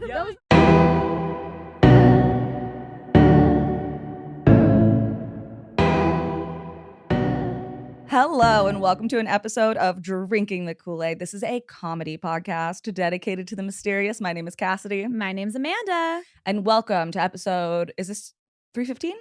That was- Hello and welcome to an episode of Drinking the Kool-Aid. This is a comedy podcast dedicated to the mysterious. My name is Cassidy. My name's Amanda. And welcome to episode, is this 315?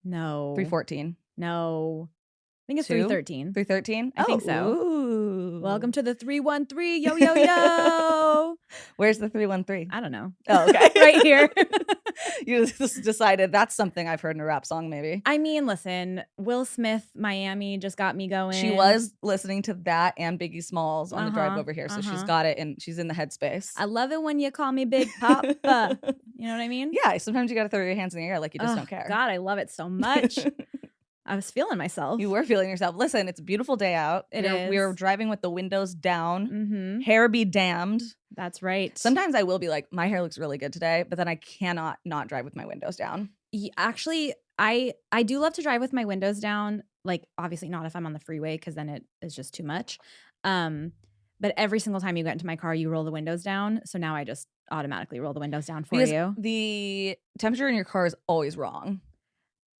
No. 314. No. I think it's 2? 313. 313? I think so. Ooh. Welcome to the 313. Yo, yo, yo. Where's the 313? I don't know. Oh, okay. Right here. You just decided that's something I've heard in a rap song, maybe. I mean, listen, Will Smith, Miami just got me going. She was listening to that and Biggie Smalls on the drive over here. So she's got it and she's in the headspace. I love it when you call me Big Papa. You know what I mean? Yeah. Sometimes you got to throw your hands in the air like you just don't care. God, I love it so much. I was feeling myself. You were feeling yourself. Listen, it's a beautiful day out. We were driving with the windows down. Mm-hmm. Hair be damned. That's right. Sometimes I will be like, my hair looks really good today, but then I cannot not drive with my windows down. Actually, I do love to drive with my windows down. Like, obviously not if I'm on the freeway because then it is just too much. But every single time you get into my car, you roll the windows down. So now I just automatically roll the windows down for you. The temperature in your car is always wrong.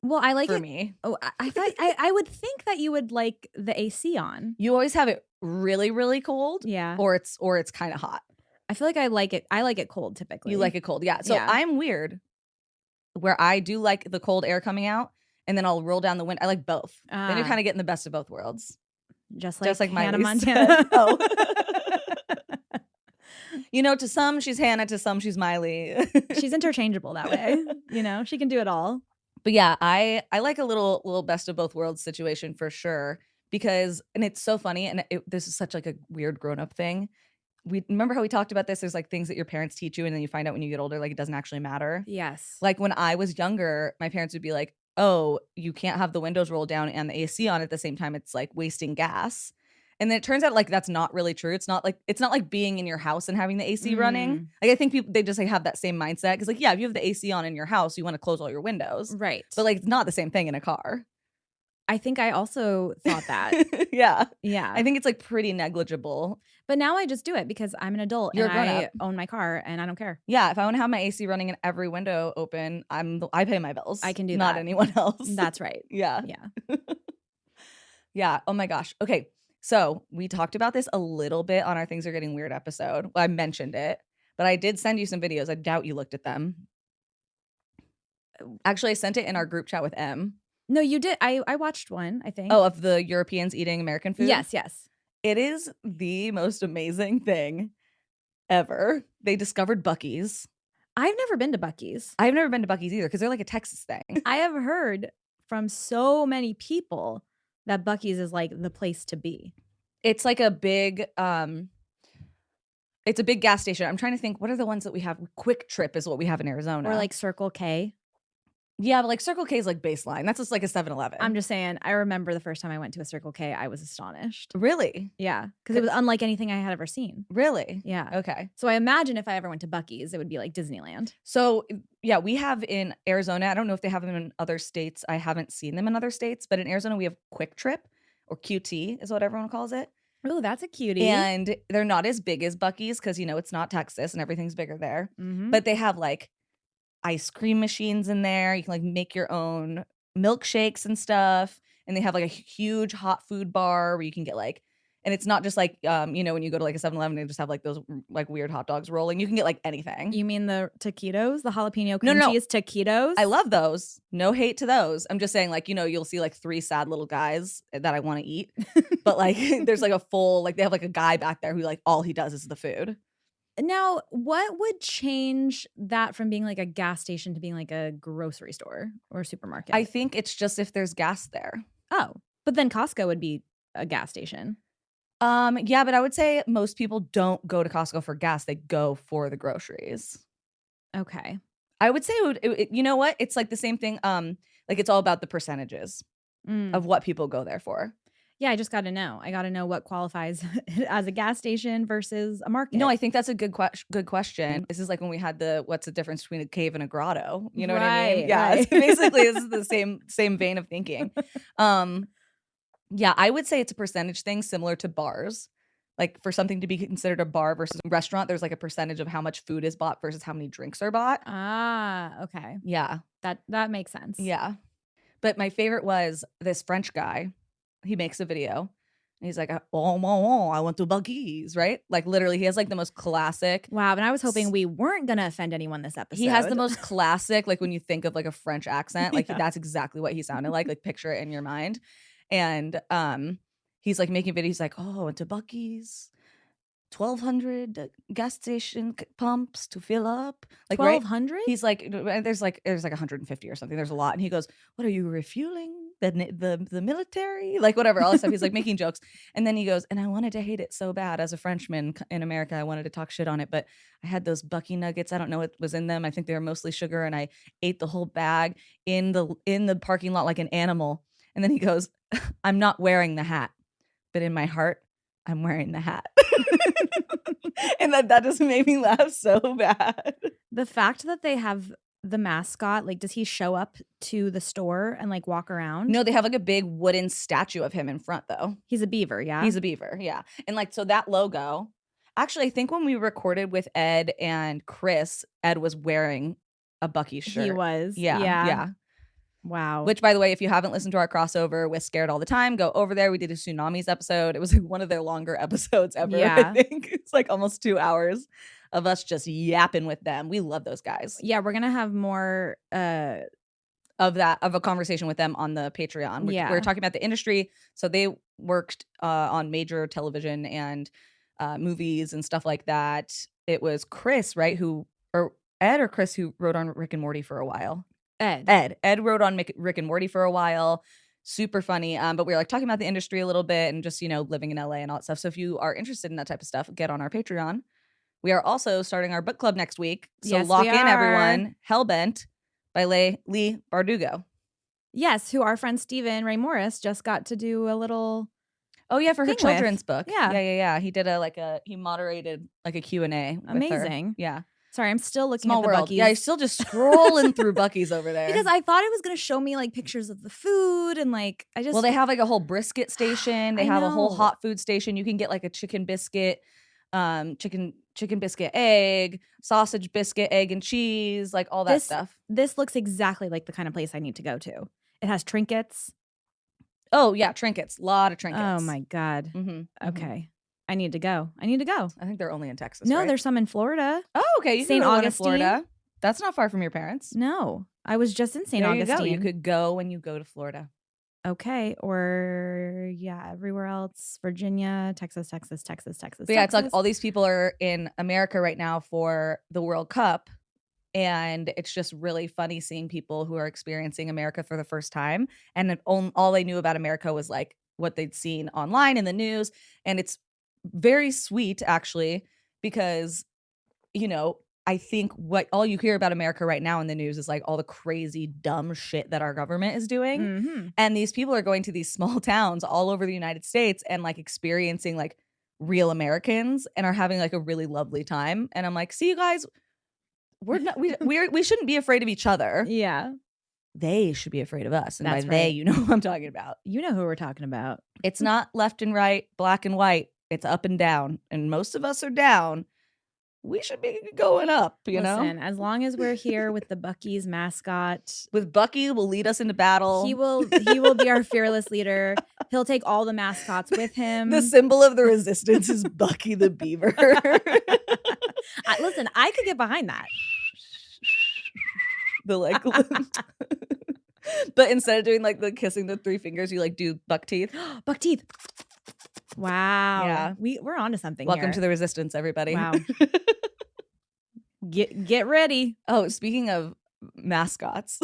Well, I like for it. me. Oh, I thought I would think that you would like the AC on. You always have it really, really cold. Yeah. Or it's kind of hot. I feel like I like it. I like it cold typically. You like it cold. Yeah. So Yeah. I'm weird where I do like the cold air coming out and then I'll roll down the window. I like both. Then you're kind of getting the best of both worlds. Just like Hannah Miley Montana. Oh. You know, to some she's Hannah, to some she's Miley. She's interchangeable that way. You know, she can do it all. But yeah, I like a little best of both worlds situation for sure because, and it's so funny, and this is such like a weird grown-up thing. We remember how we talked about this. There's like things that your parents teach you and then you find out when you get older, like it doesn't actually matter. Yes. Like when I was younger, my parents would be like, oh, you can't have the windows rolled down and the AC on at the same time. It's like wasting gas. And then it turns out like that's not really true. It's not like being in your house and having the AC running. Like I think people, they just like have that same mindset because like, yeah, if you have the AC on in your house, you want to close all your windows. Right. But like it's not the same thing in a car. I think I also thought that. Yeah. Yeah. I think it's like pretty negligible. But now I just do it because I'm an adult You're and a I grown-up. own my car and I don't care. Yeah, if I want to have my AC running and every window open, I pay my bills. I can do not that. anyone else. That's right. Yeah. Yeah. Yeah. Oh my gosh. Okay. So we talked about this a little bit on our Things Are Getting Weird episode. Well, I mentioned it, but I did send you some videos. I doubt you looked at them. Actually, I sent it in our group chat with M. No, you did. I watched one, I think. Oh, of the Europeans eating American food? Yes, yes. It is the most amazing thing ever. They discovered Buc-ee's. I've never been to Buc-ee's. I've never been to Buc-ee's either because they're like a Texas thing. I have heard from so many people that Buc-ee's is like the place to be. It's like a big it's a big gas station. I'm trying to think, what are the ones that we have? Quick Trip is what we have in Arizona. Or like Circle K. Yeah, but like Circle K is like baseline. That's just like a 7-Eleven. I'm just saying, I remember the first time I went to a Circle K, I was astonished. Really? Yeah, because it was unlike anything I had ever seen. Really? Yeah. Okay. So I imagine if I ever went to Buc-ee's, it would be like Disneyland. So yeah, we have in Arizona, I don't know if they have them in other states. I haven't seen them in other states, but in Arizona we have Quick Trip, or QT is what everyone calls it. Oh, that's a cutie. And they're not as big as Buc-ee's because, you know, it's not Texas and everything's bigger there. Mm-hmm. But they have like ice cream machines in there. You can like make your own milkshakes and stuff. And they have like a huge hot food bar where you can get like, and it's not just like, you know, when you go to like a 7-Eleven, they just have like those like weird hot dogs rolling. You can get like anything. You mean the taquitos, the jalapeno cream No. cheese taquitos? I love those. No hate to those. I'm just saying, like, you know, you'll see like 3 sad little guys that I want to eat. But like there's like a full, like they have like a guy back there who like all he does is the food. Now, what would change that from being like a gas station to being like a grocery store or supermarket? I think it's just if there's gas there. Oh, but then Costco would be a gas station. Yeah, but I would say most people don't go to Costco for gas. They go for the groceries. Okay. I would say you know what? It's like the same thing. Like it's all about the percentages of what people go there for. Yeah, I just got to know. I got to know what qualifies as a gas station versus a market. No, I think that's a good question. This is like when we had what's the difference between a cave and a grotto? You know what I mean? Yeah, right. basically this is the same vein of thinking. Yeah, I would say it's a percentage thing similar to bars. Like for something to be considered a bar versus a restaurant, there's like a percentage of how much food is bought versus how many drinks are bought. Ah, okay. Yeah. That makes sense. Yeah. But my favorite was this French guy. He makes a video. And he's like, oh, I went to Buc-ee's, right? Like literally, he has like the most classic. Wow, and I was hoping we weren't gonna offend anyone this episode. He has the most classic, like when you think of like a French accent, like Yeah. that's exactly what he sounded like picture it in your mind. And he's like making videos. He's like, oh, I went to Buc-ee's. 1,200 gas station pumps to fill up. Like 1,200? Right? He's like, there's like 150 or something. There's a lot. And he goes, what are you refueling? The military? Like whatever, all this stuff. He's like making jokes. And then he goes, and I wanted to hate it so bad as a Frenchman in America. I wanted to talk shit on it, but I had those Bucky nuggets. I don't know what was in them. I think they were mostly sugar, and I ate the whole bag in the parking lot like an animal. And then he goes, I'm not wearing the hat, but in my heart, I'm wearing the hat. And that just made me laugh so bad. The fact that they have the mascot, like, does he show up to the store and like walk around? No, they have like a big wooden statue of him in front though. He's a beaver, yeah? He's a beaver, yeah. And like, so that logo, actually, I think when we recorded with Ed and Chris, Ed was wearing a Bucky shirt. He was. Yeah. Wow. Which, by the way, if you haven't listened to our crossover with Scared All the Time, go over there. We did a tsunamis episode. It was like one of their longer episodes ever. Yeah. I think it's like almost 2 hours of us just yapping with them. We love those guys. Yeah, we're gonna have more of a conversation with them on the Patreon. We're talking about the industry. So they worked on major television and movies and stuff like that. It was Chris, right? Or Ed or Chris who wrote on Rick and Morty for a while. Ed wrote on Rick and Morty for a while. Super funny. But we were like talking about the industry a little bit and just, living in LA and all that stuff. So if you are interested in that type of stuff, get on our Patreon. We are also starting our book club next week. So yes, lock in, everyone. Hellbent by Lee Bardugo. Yes, who our friend Stephen Ray Morris just got to do a little. Oh yeah, for her children's book. Yeah. He did he moderated like a Q&A. Amazing. With her. Yeah. Sorry, I'm still looking Small at the world. Buc-ee's. Yeah, you're still just scrolling through Buc-ee's over there. Because I thought it was going to show me like pictures of the food and like I just. Well, they have like a whole brisket station. They have a whole know. hot food station. You can get like a chicken biscuit, chicken biscuit egg, sausage biscuit, egg and cheese, like all that stuff. This looks exactly like the kind of place I need to go to. It has trinkets. Oh yeah, trinkets. A lot of trinkets. Oh my God. Mm-hmm. Okay. I need to go. I think they're only in Texas. No, right? there's some in Florida. Oh, okay. You St. can go to Augustine. Florida. That's not far from your parents. No, I was just in St. Augustine. You could go when you go to Florida. Okay. Or everywhere else. Virginia, Texas. But yeah, it's like all these people are in America right now for the World Cup. And it's just really funny seeing people who are experiencing America for the first time. And all they knew about America was like what they'd seen online in the news. And it's very sweet, actually, because, I think what all you hear about America right now in the news is like all the crazy, dumb shit that our government is doing. Mm-hmm. And these people are going to these small towns all over the United States and like experiencing like real Americans and are having like a really lovely time. And I'm like, see, you guys, we shouldn't be afraid of each other. Yeah. They should be afraid of us. And That's by they, you know who I'm talking about. You know who we're talking about. It's not left and right, black and white. It's up and down. And most of us are down. We should be going up, Listen, as long as we're here with the Buc-ee's mascot. With Bucky will lead us into battle. He will be our fearless leader. He'll take all the mascots with him. The symbol of the resistance is Bucky the Beaver. Listen, I could get behind that. The like but instead of doing like the kissing the three fingers, you like do buck teeth. Buck teeth. Wow. Yeah. We're onto something. Welcome to the resistance, everybody. Wow. Get ready. Oh, speaking of mascots.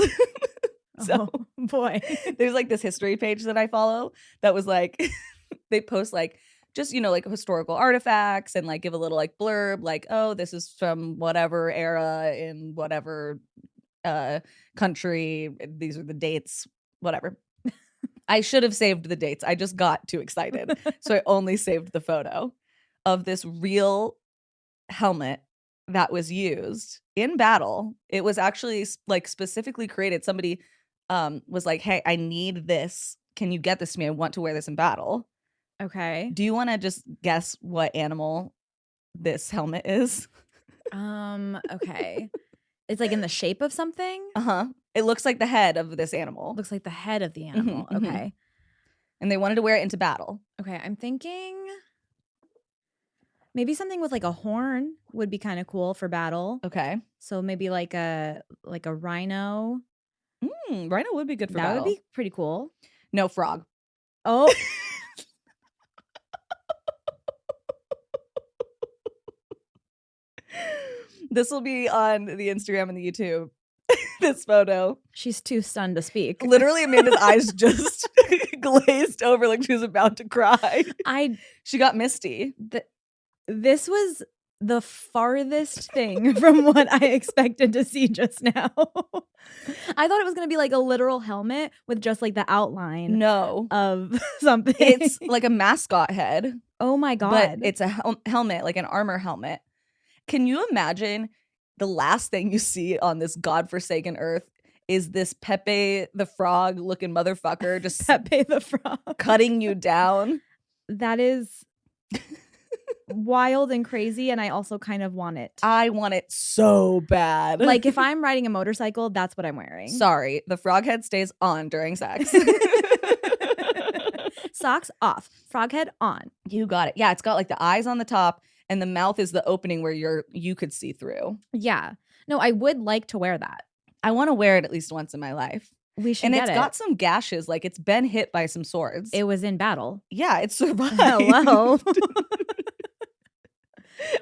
So oh boy. There's like this history page that I follow that was like they post like just, like historical artifacts and like give a little like blurb like, oh, this is from whatever era in whatever country. These are the dates, whatever. I should have saved the dates. I just got too excited. So I only saved the photo of this real helmet that was used in battle. It was actually like specifically created. Somebody was like, hey, I need this. Can you get this to me? I want to wear this in battle. Okay. Do you want to just guess what animal this helmet is? Okay. It's like in the shape of something? It looks like the head of this animal. Looks like the head of the animal. Mhm. Okay. And they wanted to wear it into battle. Okay, I'm thinking maybe something with like a horn would be kind of cool for battle. Okay. So maybe like a rhino. Rhino would be good for That battle. would be pretty cool. No, frog. Oh. This will be on the Instagram and the YouTube. This photo. She's too stunned to speak. Literally, Amanda's eyes just glazed over like she was about to cry. She got misty. This was the farthest thing from what I expected to see just now. I thought it was going to be like a literal helmet with just like the outline of something. It's like a mascot head. Oh my God. But it's a helmet, like an armor helmet. Can you imagine the last thing you see on this godforsaken earth is this Pepe the Frog looking motherfucker just Pepe the Frog cutting you down? That is wild and crazy, and I also kind of want it. I want it so bad. Like if I'm riding a motorcycle, that's what I'm wearing. Sorry, the frog head stays on during sex. Socks off, frog head on. You got it. Yeah, it's got like the eyes on the top and the mouth is the opening where you could see through. Yeah. No, I would like to wear that. I want to wear it at least once in my life. We should and get it's got some gashes, like it's been hit by some swords. It was in battle. Yeah, it survived. Hello.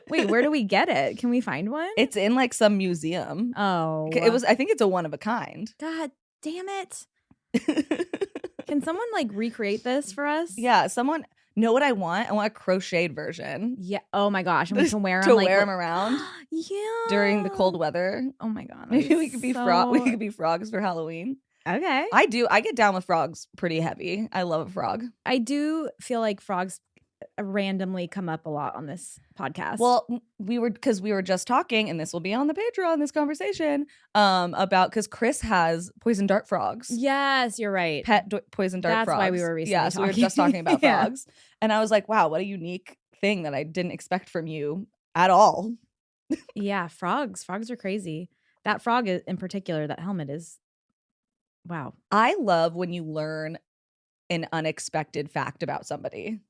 Wait, where do we get it? Can we find one? It's in like some museum. Oh. I think it's a one of a kind. God damn it. Can someone like recreate this for us? Yeah, someone know what I want? I want a crocheted version. Yeah. Oh my gosh. And we can wear them to wear them around. Yeah. During the cold weather. Oh my God. Maybe we could be we could be frogs for Halloween. Okay. I get down with frogs pretty heavy. I love a frog. I do feel like frogs randomly come up a lot on this podcast. Well, we were just talking, and this will be on the Patreon, this conversation, about because Chris has poison dart frogs. Yes, you're right. Poison dart That's frogs. Why we were recently Yeah, so we were just talking about yeah. frogs. And I was like, wow, what a unique thing that I didn't expect from you at all. Yeah, frogs are crazy. That frog in particular, that helmet is wow. I love when you learn an unexpected fact about somebody.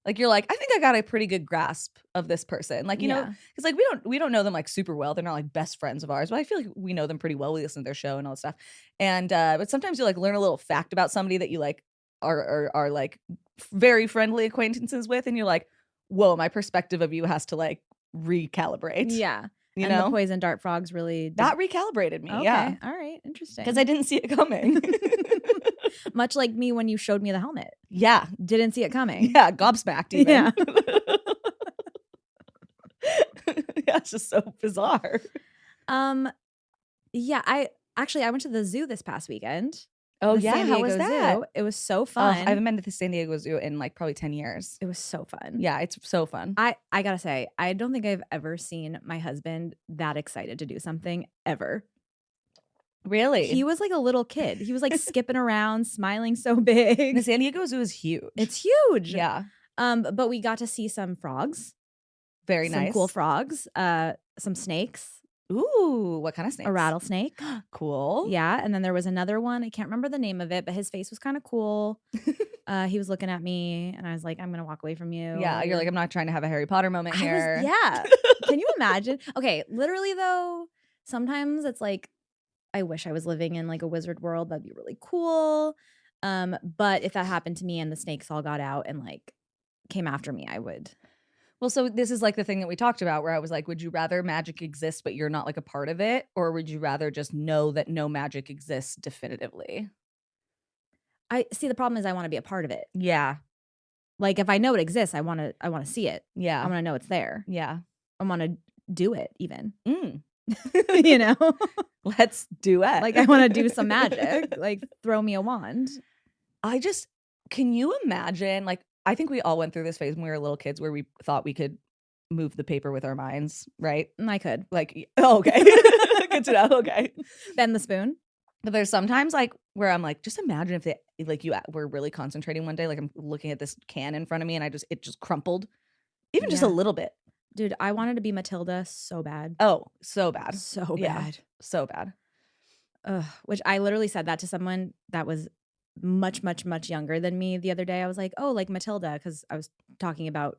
Like you're like, I think I got a pretty good grasp of this person. Like, you know, because like we don't know them like super well. They're not like best friends of ours, but I feel like we know them pretty well. We listen to their show and all that stuff. And but sometimes you like learn a little fact about somebody that you like are like very friendly acquaintances with, and you're like, whoa, my perspective of you has to like recalibrate. Yeah. You and know, the poison dart frogs really that recalibrated me. Okay. Yeah. All right. Interesting. Because I didn't see it coming. Much like me when you showed me the helmet. Yeah. Didn't see it coming. Yeah. Gobsmacked even. Yeah. Yeah. It's just so bizarre. Yeah. I went to the zoo this past weekend. Oh the yeah. San How Diego was that? Zoo. It was so fun. I haven't been to the San Diego Zoo in like probably 10 years. It was so fun. Yeah. It's so fun. I gotta say, I don't think I've ever seen my husband that excited to do something ever. Really? He was like a little kid. He was like skipping around, smiling so big. The San Diego Zoo is huge. It's huge. Yeah. But we got to see some frogs. Very nice. Some cool frogs. Some snakes. Ooh, what kind of snakes? A rattlesnake. Cool. Yeah. And then there was another one. I can't remember the name of it, but his face was kind of cool. He was looking at me and I was like, I'm going to walk away from you. Yeah. You're like, I'm not trying to have a Harry Potter moment here. Yeah. Can you imagine? Okay. Literally though, sometimes it's like, I wish I was living in like a wizard world. That'd be really cool. But if that happened to me and the snakes all got out and like came after me, I would. Well, so this is like the thing that we talked about where I was like, would you rather magic exists but you're not like a part of it? Or would you rather just know that no magic exists definitively? I see. The problem is I want to be a part of it. Yeah. Like if I know it exists, I want to see it. Yeah. I want to know it's there. Yeah. I want to do it even. You know? Let's do it. Like I want to do some magic. Like throw me a wand. Can you imagine, like, I think we all went through this phase when we were little kids where we thought we could move the paper with our minds, right? I could. Like, oh, okay. Good to know. Okay. Bend the spoon. But there's sometimes like where I'm like, just imagine like you were really concentrating one day, like I'm looking at this can in front of me and it just crumpled, even just a Yeah. little bit. Dude, I wanted to be Matilda so bad. Oh, so bad. So Yeah, bad. so bad. Ugh, which I literally said that to someone that was much, much, much younger than me the other day. I was like, oh, like Matilda, because I was talking about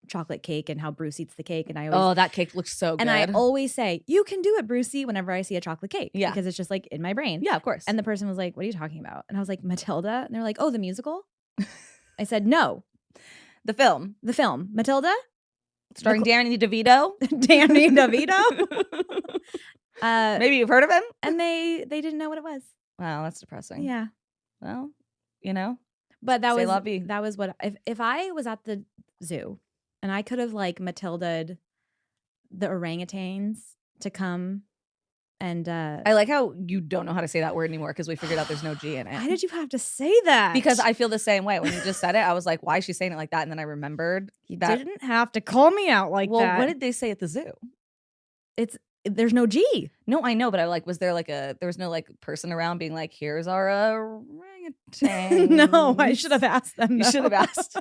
chocolate cake and how Bruce eats the cake. And I always, Oh, that cake looks so good. and I always say, you can do it, Brucey, whenever I see a chocolate cake. Yeah. Because it's just like in my brain. Yeah, of course. And the person was like, what are you talking about? And I was like, Matilda. And they're like, oh, the musical? I said, no. The film. Matilda? Starring Danny DeVito. Danny DeVito? Maybe you've heard of him? And they didn't know what it was. Wow, that's depressing. Yeah. Well, you know. But that la vie. was what if I was at the zoo and I could have like Matilda'd the orangutans to come and I like how you don't know how to say that word anymore because we figured out there's no G in it. Why did you have to say that? Because I feel the same way. When you just said it, I was like, why is she saying it like that? And then I remembered you that. didn't have to call me out like Well, that. what did they say at the zoo? There's no G. No, I know, but I like, was there like there was no like person around being like, here's our orangutan. No, I should have asked them. You should have asked.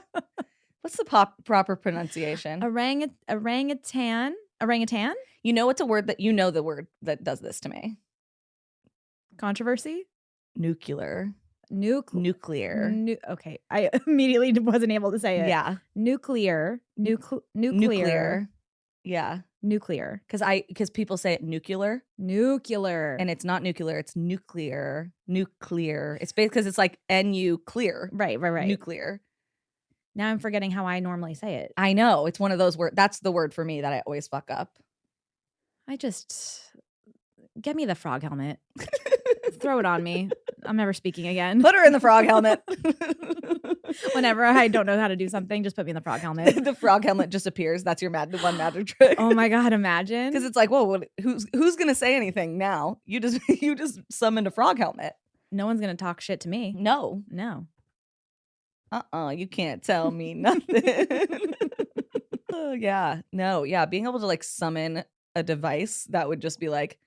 What's the proper pronunciation? Orangutan? You know, it's a word that, you know, the word that does this to me. Controversy? Nuclear. Nuclear. Okay. I immediately wasn't able to say it. Yeah. Nuclear. Yeah. Nuclear. Because people say it nuclear. And it's not nuclear, it's nuclear. It's because it's like NU clear. Right. Nuclear. Now I'm forgetting how I normally say it. I know. It's one of those words. That's the word for me that I always fuck up. Get me the frog helmet. Throw it on me. I'm never speaking again. Put her in the frog helmet. Whenever I don't know how to do something, just put me in the frog helmet. The frog helmet just appears. That's your one magic trick. Oh my God, imagine. Because it's like, whoa, who's gonna say anything now? You just summoned a frog helmet. No one's gonna talk shit to me. No. You can't tell me nothing. Oh yeah. No, yeah. Being able to like summon a device that would just be like,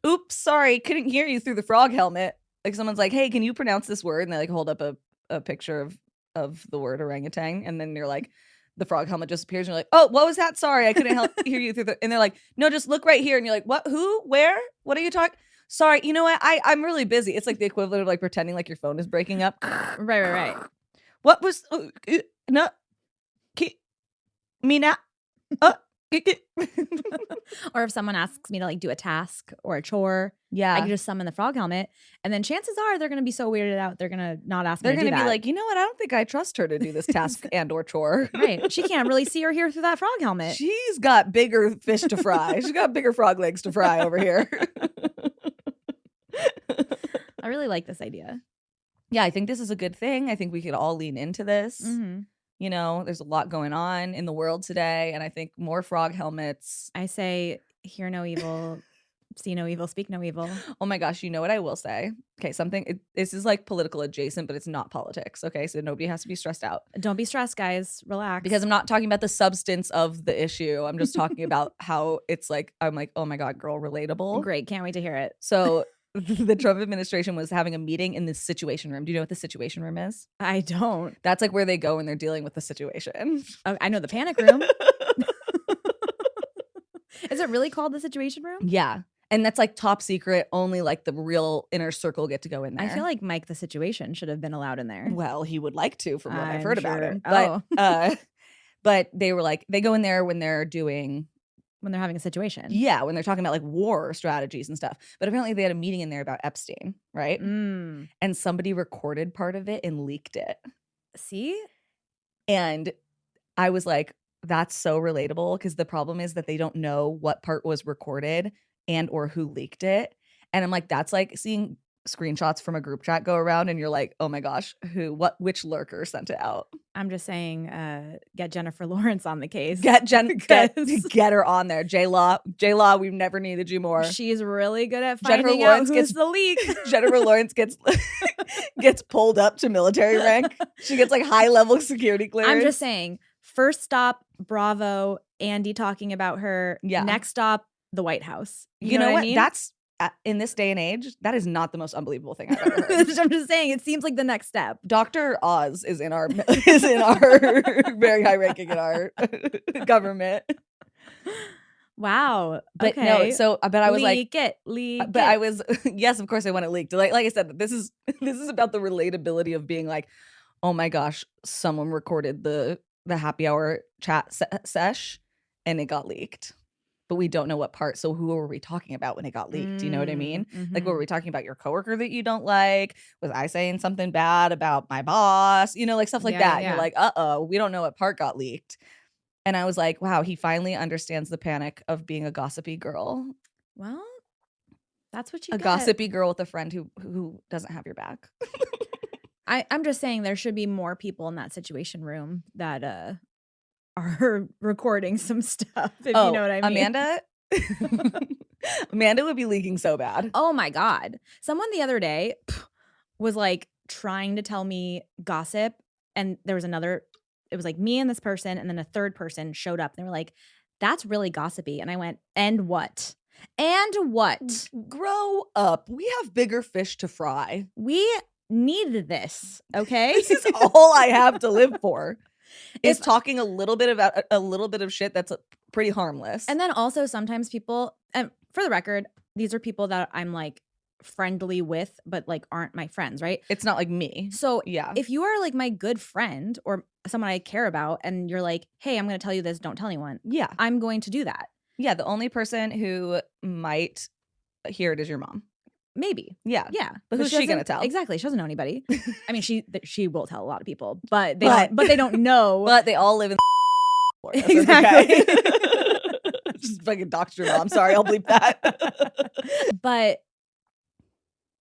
oops, sorry, couldn't hear you through the frog helmet. Like someone's like, hey, can you pronounce this word? And they like hold up a picture of the word orangutan, and then you're like, the frog helmet just appears, and you're like, oh, what was that? Sorry, I couldn't hear you through the. And they're like, no, just look right here, and you're like, what? Who? Where? What are you talking? Sorry, you know what? I'm really busy. It's like the equivalent of like pretending like your phone is breaking up. Right. What was no? Me now? Or if someone asks me to like do a task or a chore, yeah, I can just summon the frog helmet, and then chances are they're gonna be so weirded out they're gonna not ask me. They're to do gonna be that. like, you know what? I don't think I trust her to do this task and or chore. Right? She can't really see or hear through that frog helmet. She's got bigger fish to fry. She's got bigger frog legs to fry over here. I really like this idea. Yeah, I think this is a good thing. I think we could all lean into this. Mm-hmm. You know, there's a lot going on in the world today, and I think more frog helmets. I say, hear no evil, see no evil, speak no evil. Oh my gosh, you know what I will say? Okay, this is like political adjacent, but it's not politics. Okay, so nobody has to be stressed out. Don't be stressed, guys. Relax. Because I'm not talking about the substance of the issue. I'm just talking about how it's like, I'm like, oh my God, girl, relatable. Great, can't wait to hear it. So the Trump administration was having a meeting in the Situation Room. Do you know what the Situation Room is? I don't. That's like where they go when they're dealing with the situation. Oh, I know the panic room. Is it really called the Situation Room? Yeah. And that's like top secret. Only like the real inner circle get to go in there. I feel like Mike the Situation should have been allowed in there. Well, he would like to, from what I've heard about him. Oh. But they were like, they go in there when they're having a situation. Yeah, when they're talking about like war strategies and stuff. But apparently they had a meeting in there about Epstein, right? Mm. And somebody recorded part of it and leaked it. See? And I was like, that's so relatable, because the problem is that they don't know what part was recorded and or who leaked it. And I'm like, that's like seeing screenshots from a group chat go around and you're like, oh my gosh, which lurker sent it out? I'm just saying, get Jennifer Lawrence on the case. Get her on there. J-Law, we've never needed you more. She's really good at finding out who's the leak. Jennifer Lawrence gets pulled up to military rank. She gets like high level security clearance. I'm just saying, first stop, Bravo, Andy talking about her. Yeah. Next stop, the White House. You know what? I mean? in this day and age, that is not the most unbelievable thing I've ever heard. I'm just saying, it seems like the next step. Dr. Oz is in our very high ranking in our government. Wow. But okay. no, so but I was leak like, it. but I was yes, of course I want it leaked. Like I said, this is about the relatability of being like, oh my gosh, someone recorded the happy hour chat sesh and it got leaked. But we don't know what part. So who were we talking about when it got leaked? You know what I mean? Like, what were we talking about? Your coworker that you don't like? Was I saying something bad about my boss? You know, like stuff like that. Yeah. You're like, we don't know what part got leaked. And I was like, wow, he finally understands the panic of being a gossipy girl. Well, that's what you a get. Gossipy girl with a friend who doesn't have your back. I'm just saying there should be more people in that situation room that are recording some stuff, if you know what I mean. Amanda would be leaking so bad. Oh my God. Someone the other day was like trying to tell me gossip, and there was another, it was like me and this person, and then a third person showed up. And they were like, that's really gossipy. And I went, and what? And what? Grow up. We have bigger fish to fry. We need this, okay? This is all I have to live for. Is talking a little bit about a little bit of shit that's pretty harmless. And then also sometimes people, and for the record, these are people that I'm like friendly with, but like aren't my friends, right? It's not like me. So yeah, if you are like my good friend or someone I care about and you're like, hey, I'm going to tell you this, don't tell anyone. Yeah. I'm going to do that. Yeah. The only person who might hear it is your mom. Maybe. Yeah. Yeah. But who's she going to tell? Exactly. She doesn't know anybody. I mean, she will tell a lot of people, but they don't know. But they all live in Florida. So exactly. Okay. Just fucking doxed your mom. Sorry, I'll bleep that. But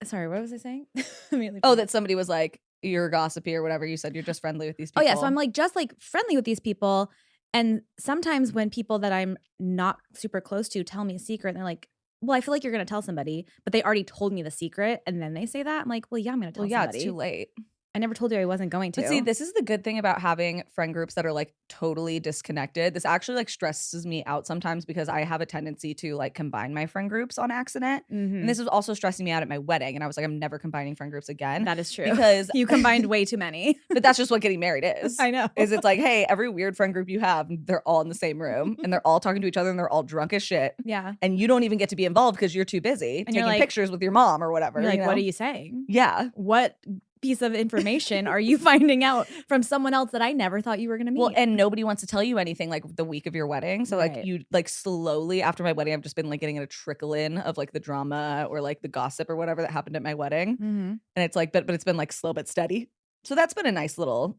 sorry, what was I saying? That somebody was like, you're gossipy or whatever. You said you're just friendly with these people. Oh yeah. So I'm like just like friendly with these people. And sometimes when people that I'm not super close to tell me a secret, and they're like, well, I feel like you're going to tell somebody, but they already told me the secret. And then they say that. I'm like, well, yeah, I'm going to tell somebody. Yeah, it's too late. I never told you I wasn't going to. But see, this is the good thing about having friend groups that are like totally disconnected. This actually like stresses me out sometimes because I have a tendency to like combine my friend groups on accident. And this was also stressing me out at my wedding. And I was like, I'm never combining friend groups again. That is true. Because you combined way too many. But that's just what getting married is. I know. Is it's like, hey, every weird friend group you have, they're all in the same room and they're all talking to each other and they're all drunk as shit. Yeah. And you don't even get to be involved because you're too busy taking pictures with your mom or whatever. You're like, you know? what are you saying? Yeah. What piece of information are you finding out from someone else that I never thought you were going to meet? Well, and nobody wants to tell you anything like the week of your wedding. So like you like slowly after my wedding, I've just been like getting a trickle in of like the drama or like the gossip or whatever that happened at my wedding. And it's like, but it's been like slow but steady. So that's been a nice little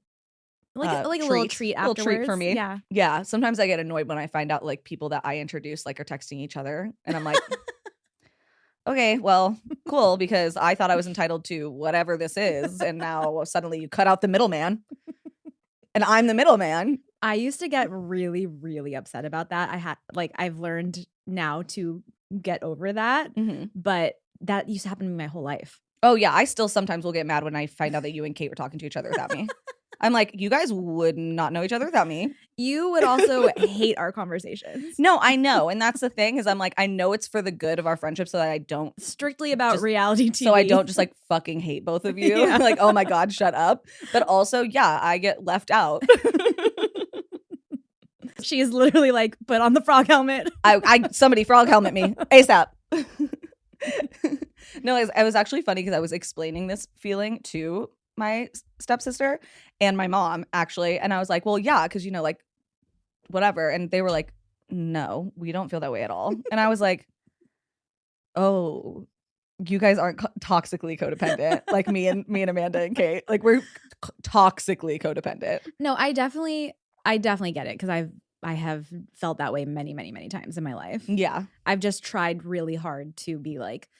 like a little treat afterwards. Little treat for me. Yeah. Yeah. Sometimes I get annoyed when I find out like people that I introduce like are texting each other. And I'm like, okay, well, cool, because I thought I was entitled to whatever this is. And now suddenly you cut out the middleman and I'm the middleman. I used to get really, really upset about that. I've learned now to get over that, but that used to happen to me my whole life. Oh yeah. I still sometimes will get mad when I find out that you and Kate were talking to each other without me. I'm like, you guys would not know each other without me. You would also hate our conversations. No, I know. And that's the thing is I'm like, I know it's for the good of our friendship so that I don't. Strictly about reality TV. So I don't just like fucking hate both of you. Yeah. Like, oh my God, shut up. But also, yeah, I get left out. She is literally like, put on the frog helmet. Somebody frog helmet me ASAP. No, I was actually funny because I was explaining this feeling to my stepsister and my mom actually, and I was like, well, yeah, because you know, like whatever, and they were like, no, we don't feel that way at all. And I was like, oh, you guys aren't toxically codependent like me and Amanda and Kate, like we're toxically codependent. No, I definitely get it because I have felt that way many, many, many times in my life. Yeah, I've just tried really hard to be like,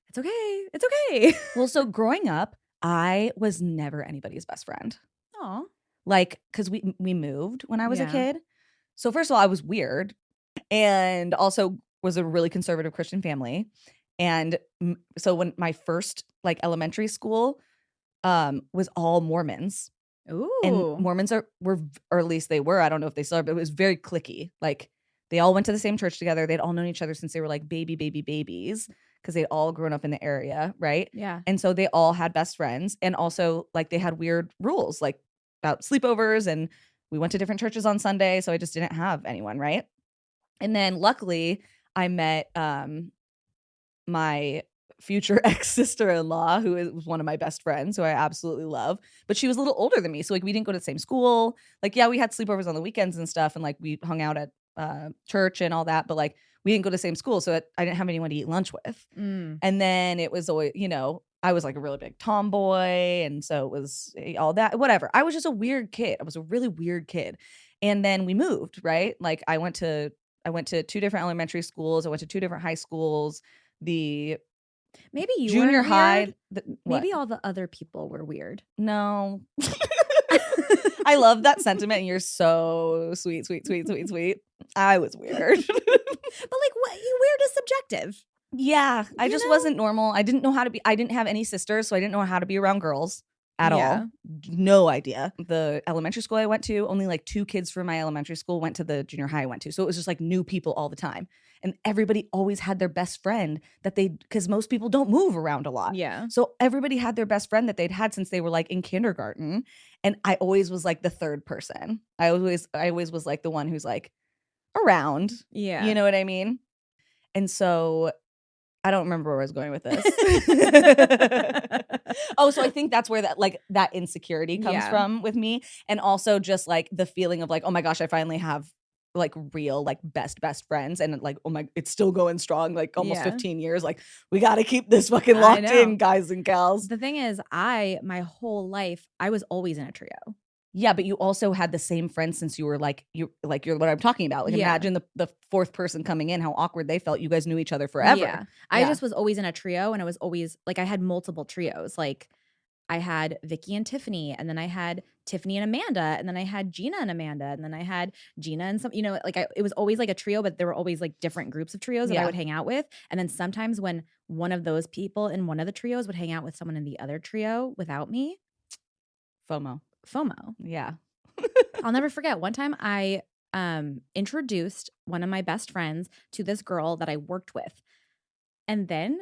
it's okay. Well, so growing up I was never anybody's best friend. Oh, like, because we moved when I was a kid. So first of all, I was weird and also was a really conservative Christian family. And so when my first like elementary school was all Mormons. Ooh. And Mormons were, or at least they were, I don't know if they still are, but it was very cliquey. Like they all went to the same church together. They'd all known each other since they were like babies. because they'd all grown up in the area, right? Yeah. And so they all had best friends, and also like they had weird rules like about sleepovers, and we went to different churches on Sunday, so I just didn't have anyone, right? And then luckily I met my future ex-sister-in-law, who was one of my best friends, who I absolutely love. But she was a little older than me. So like we didn't go to the same school. Like, yeah, we had sleepovers on the weekends and stuff, and like we hung out at church and all that, but like we didn't go to the same school. So I didn't have anyone to eat lunch with. Mm. And then it was always, I was like a really big tomboy. And so it was all that, whatever. I was just a weird kid. I was a really weird kid. And then we moved, right? Like I went to 2 different elementary schools. I went to 2 different high schools. The Maybe you junior weren't high. weird. Maybe all the other people were weird. No. I love that sentiment. And you're so sweet, sweet, sweet, sweet, sweet. I was weird. But like, what? Weird is subjective. Yeah, I just wasn't normal. I didn't know how to be. I didn't have any sisters, so I didn't know how to be around girls at all. No idea. The elementary school I went to, only like 2 kids from my elementary school went to the junior high I went to. So it was just like new people all the time. And everybody always had their best friend because most people don't move around a lot. Yeah. So everybody had their best friend that they'd had since they were like in kindergarten. And I always was like the third person. I always was like the one who's like around. Yeah. You know what I mean? And so I don't remember where I was going with this. Oh, so I think that's where that insecurity comes from with me. And also just like the feeling of like, oh my gosh, I finally have like real like best friends, and like, oh my, it's still going strong, like almost 15 years. Like we got to keep this fucking locked in, guys and gals. The thing is, my whole life, I was always in a trio. Yeah, but you also had the same friends since you were you're what I'm talking about. Like imagine the 4th person coming in, how awkward they felt. You guys knew each other forever. Yeah. I just was always in a trio, and I was always like, I had multiple trios. Like I had Vicky and Tiffany, and then I had Tiffany and Amanda, and then I had Gina and Amanda, and then I had Gina and some, like it was always like a trio, but there were always like different groups of trios that I would hang out with. And then sometimes when one of those people in one of the trios would hang out with someone in the other trio without me. FOMO. Yeah. I'll never forget. One time I introduced one of my best friends to this girl that I worked with. And then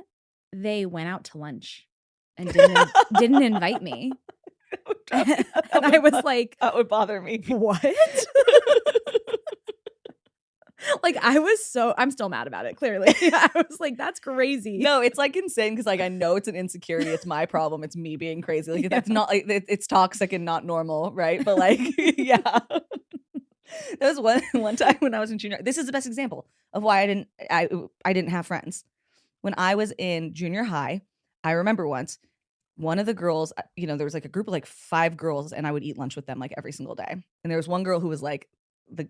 they went out to lunch and didn't invite me. And I was like, that would bother me. What? Like I'm still mad about it, clearly. I was like, that's crazy. No, it's like insane because like I know it's an insecurity. It's my problem. It's me being crazy. Like that's not like it's toxic and not normal, right? But like, yeah. There was one time when I was in junior. This is the best example of why I didn't have friends. When I was in junior high, I remember once one of the girls, there was like a group of like 5 girls, and I would eat lunch with them like every single day. And there was one girl who was like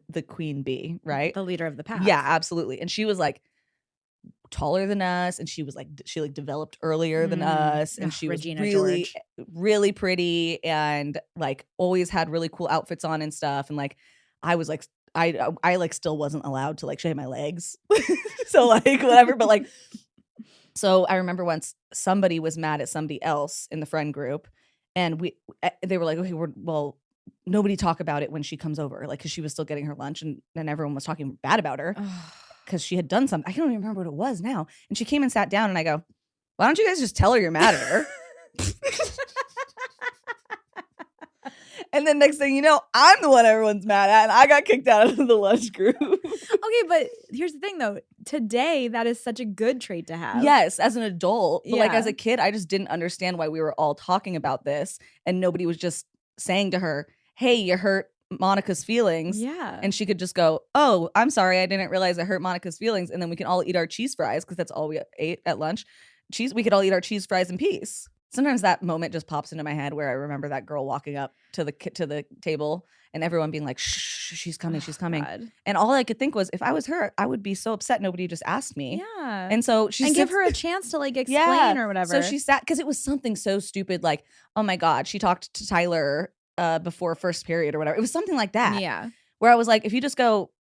the queen bee, right? The leader of the pack. Yeah, absolutely. And she was like taller than us, and she was like she developed earlier than us, and she was Regina really George. really pretty, and like always had really cool outfits on and stuff. And like I was like I like still wasn't allowed to like shave my legs. So like whatever, but like so I remember once somebody was mad at somebody else in the friend group, and they were like, okay, nobody talk about it when she comes over, like because she was still getting her lunch, and everyone was talking bad about her because she had done something. I don't even remember what it was now. And she came and sat down, and I go, why don't you guys just tell her you're mad at her? And then next thing you know, I'm the one everyone's mad at, and I got kicked out of the lunch group. Okay, but here's the thing though. Today, that is such a good trait to have. Yes, as an adult. But like as a kid, I just didn't understand why we were all talking about this, and nobody was just saying to her, hey, you hurt Monica's feelings. Yeah. And she could just go, oh, I'm sorry, I didn't realize I hurt Monica's feelings. And then we can all eat our cheese fries, because that's all we ate at lunch. We could all eat our cheese fries in peace. Sometimes that moment just pops into my head where I remember that girl walking up to the table and everyone being like, shh, she's coming, she's coming. God. And all I could think was, if I was her, I would be so upset nobody just asked me. Yeah. And so give her a chance to like explain or whatever. So she sat, because it was something so stupid like, oh my God, she talked to Tyler before first period or whatever. It was something like that. Yeah. Where I was like, if you just go,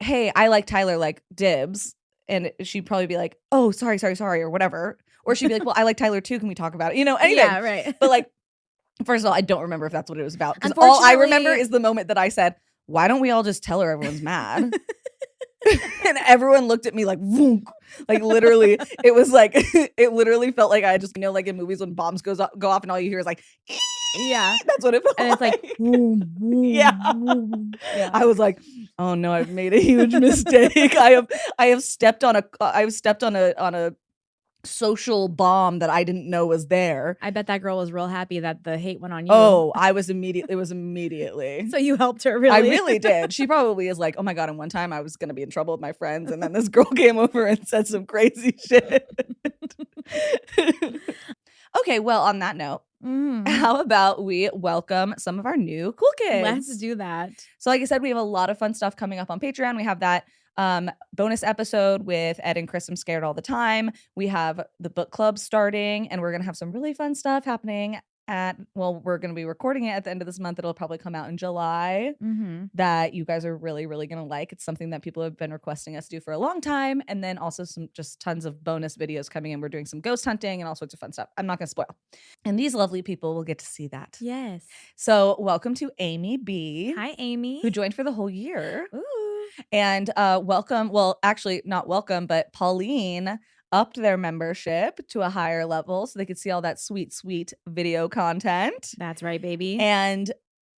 hey, I like Tyler, like dibs. And she'd probably be like, oh, sorry, or whatever. Or she'd be like, well, I like Tyler too. Can we talk about it? Anything. Yeah, right. But like, first of all, I don't remember if that's what it was about. Because all I remember is the moment that I said, why don't we all just tell her everyone's mad? And everyone looked at me like, "Voonk." Like literally, it was like, it literally felt like I just, like in movies when bombs go off and all you hear is like, Yeah. that's what it felt And it's like, boom, boom, Yeah. boom. Yeah. I was like, oh no, I've made a huge mistake. I have stepped on a social bomb that I didn't know was there. I bet that girl was real happy that the hate went on you. Oh, it was immediately. So you helped her, really? I really did. She probably is like, oh my God, and one time I was going to be in trouble with my friends, and then this girl came over and said some crazy shit. Okay, well, on that note, how about we welcome some of our new cool kids? Let's do that. So like I said, we have a lot of fun stuff coming up on Patreon. We have that bonus episode with Ed and Chris, I'm Scared All the Time. We have the book club starting, and we're going to have some really fun stuff happening we're going to be recording it at the end of this month. It'll probably come out in July that you guys are really, really going to like. It's something that people have been requesting us do for a long time. And then also some just tons of bonus videos coming in. We're doing some ghost hunting and all sorts of fun stuff. I'm not going to spoil. And these lovely people will get to see that. Yes. So welcome to Amy B. Hi, Amy. Who joined for the whole year. Ooh. And welcome, well, actually not welcome, but Pauline upped their membership to a higher level so they could see all that sweet, sweet video content. That's right, baby. And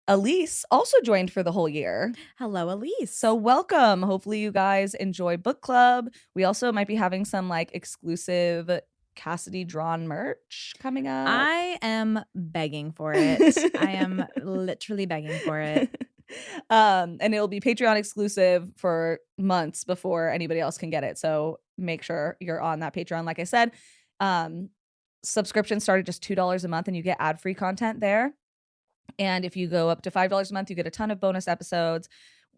Elise also joined for the whole year. Hello, Elise. So welcome. Hopefully you guys enjoy book club. We also might be having some like exclusive Cassidy drawn merch coming up. I am begging for it. I am literally begging for it. And it'll be Patreon exclusive for months before anybody else can get it. So make sure you're on that Patreon. Like I said, subscription started just $2 a month and you get ad-free content there. And if you go up to $5 a month, you get a ton of bonus episodes.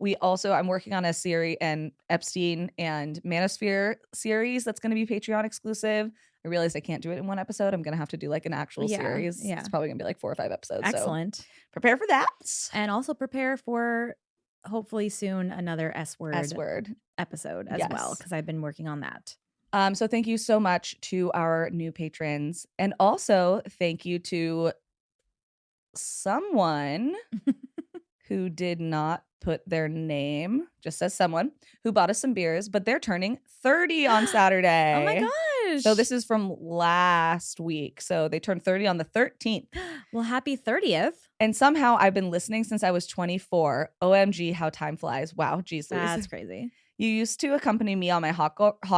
I'm working on a series and Epstein and Manosphere series that's going to be Patreon exclusive. I realized I can't do it in one episode. I'm going to have to do like an actual series. Yeah. It's probably going to be like 4 or 5 episodes. Excellent. So prepare for that. And also prepare for hopefully soon another S-word episode as well, because I've been working on that. So thank you so much to our new patrons. And also thank you to someone who did not put their name, just says someone, who bought us some beers, but they're turning 30 on Saturday. Oh my gosh. So this is from last week. So they turned 30 on the 13th. Well, happy 30th. And somehow I've been listening since I was 24. OMG, how time flies. Wow, geez, Louise. That's crazy. You used to accompany me on my hot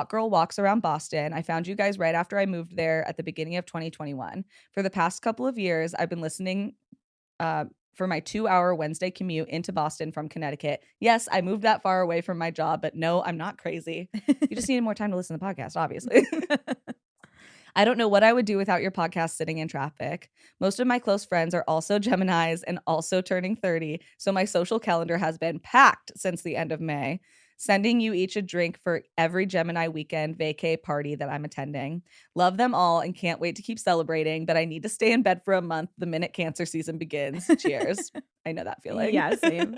girl walks around Boston. I found you guys right after I moved there at the beginning of 2021. For the past couple of years, I've been listening for my 2-hour Wednesday commute into Boston from Connecticut. Yes, I moved that far away from my job, but no, I'm not crazy. You just needed more time to listen to the podcast, obviously. I don't know what I would do without your podcast sitting in traffic. Most of my close friends are also Geminis and also turning 30, so my social calendar has been packed since the end of May. Sending you each a drink for every Gemini weekend vacay party that I'm attending. Love them all and can't wait to keep celebrating, but I need to stay in bed for a month the minute cancer season begins. Cheers. I know that feeling. Yeah, same.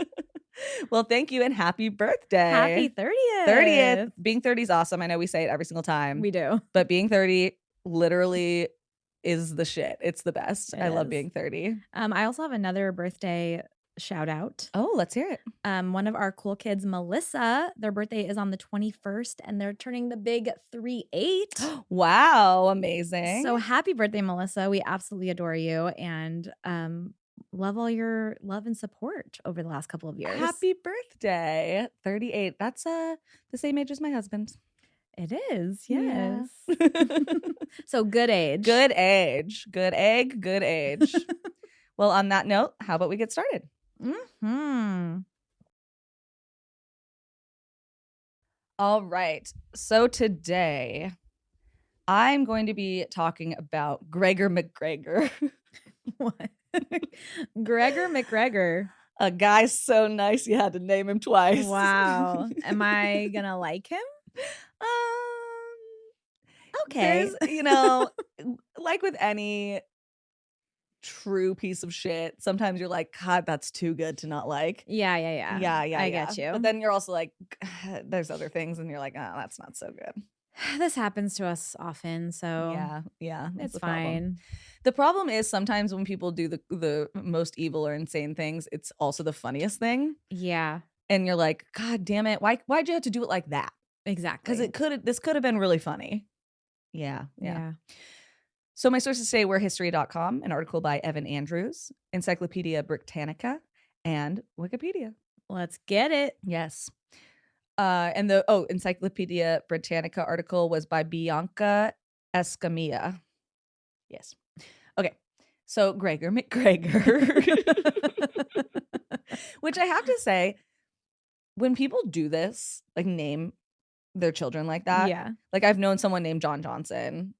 Well, thank you and happy birthday. Happy 30th. 30th. Being 30 is awesome. I know we say it every single time. We do. But being 30 literally is the shit. It's the best. I love being 30. I also have another birthday shout out. Oh, let's hear it. One of our cool kids, Melissa, their birthday is on the 21st and they're turning the big 3-8. Wow, amazing. So happy birthday, Melissa. We absolutely adore you and love all your love and support over the last couple of years. Happy birthday. 38. That's the same age as my husband. It is, yes. Yeah. So good age. Good age. Good egg, good age. Well, on that note, how about we get started? All right. So today, I'm going to be talking about Gregor Mcgregor. What? Gregor Mcgregor. A guy so nice you had to name him twice. Wow. Am I going to like him? Okay. There's, like with any true piece of shit, sometimes you're like, God, that's too good to not like. Yeah. I get you. But then you're also like, there's other things, and you're like, oh, that's not so good. This happens to us often, so yeah, it's fine. The problem is sometimes when people do the most evil or insane things, it's also the funniest thing. Yeah. And you're like, God damn it. Why'd you have to do it like that? Exactly. Because this could have been really funny. Yeah. So my sources today were history.com, an article by Evan Andrews, Encyclopedia Britannica, and Wikipedia. Let's get it. Yes. And the Encyclopedia Britannica article was by Bianca Escamilla. Yes. Okay. So Gregor McGregor. Which I have to say, when people do this, like name their children like that. Yeah. Like I've known someone named John Johnson,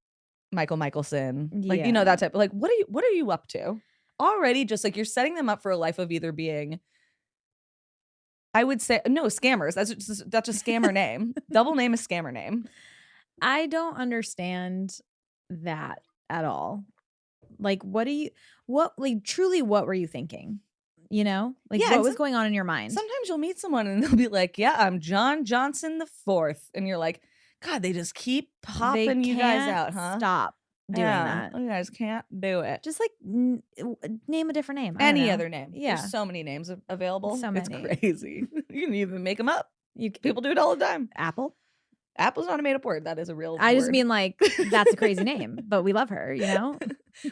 Michael Michelson, like, Yeah. that type of like, what are you up to? Already just like you're setting them up for a life of either being, I would say, no, scammers. That's a scammer name. Double name is scammer name. I don't understand that at all. Like, truly, what were you thinking? You know, like what was going on in your mind? Sometimes you'll meet someone and they'll be like, yeah, I'm John Johnson the Fourth. And you're like, God, they just keep popping you guys out, huh? Stop doing that. You guys can't do it. Just like name a different name. Any other name. Yeah. There's so many names available. So many. It's crazy. You can even make them up. People do it all the time. Apple? Apple's not a made up word. That is a real I word. just mean like that's a crazy name, but we love her, you know?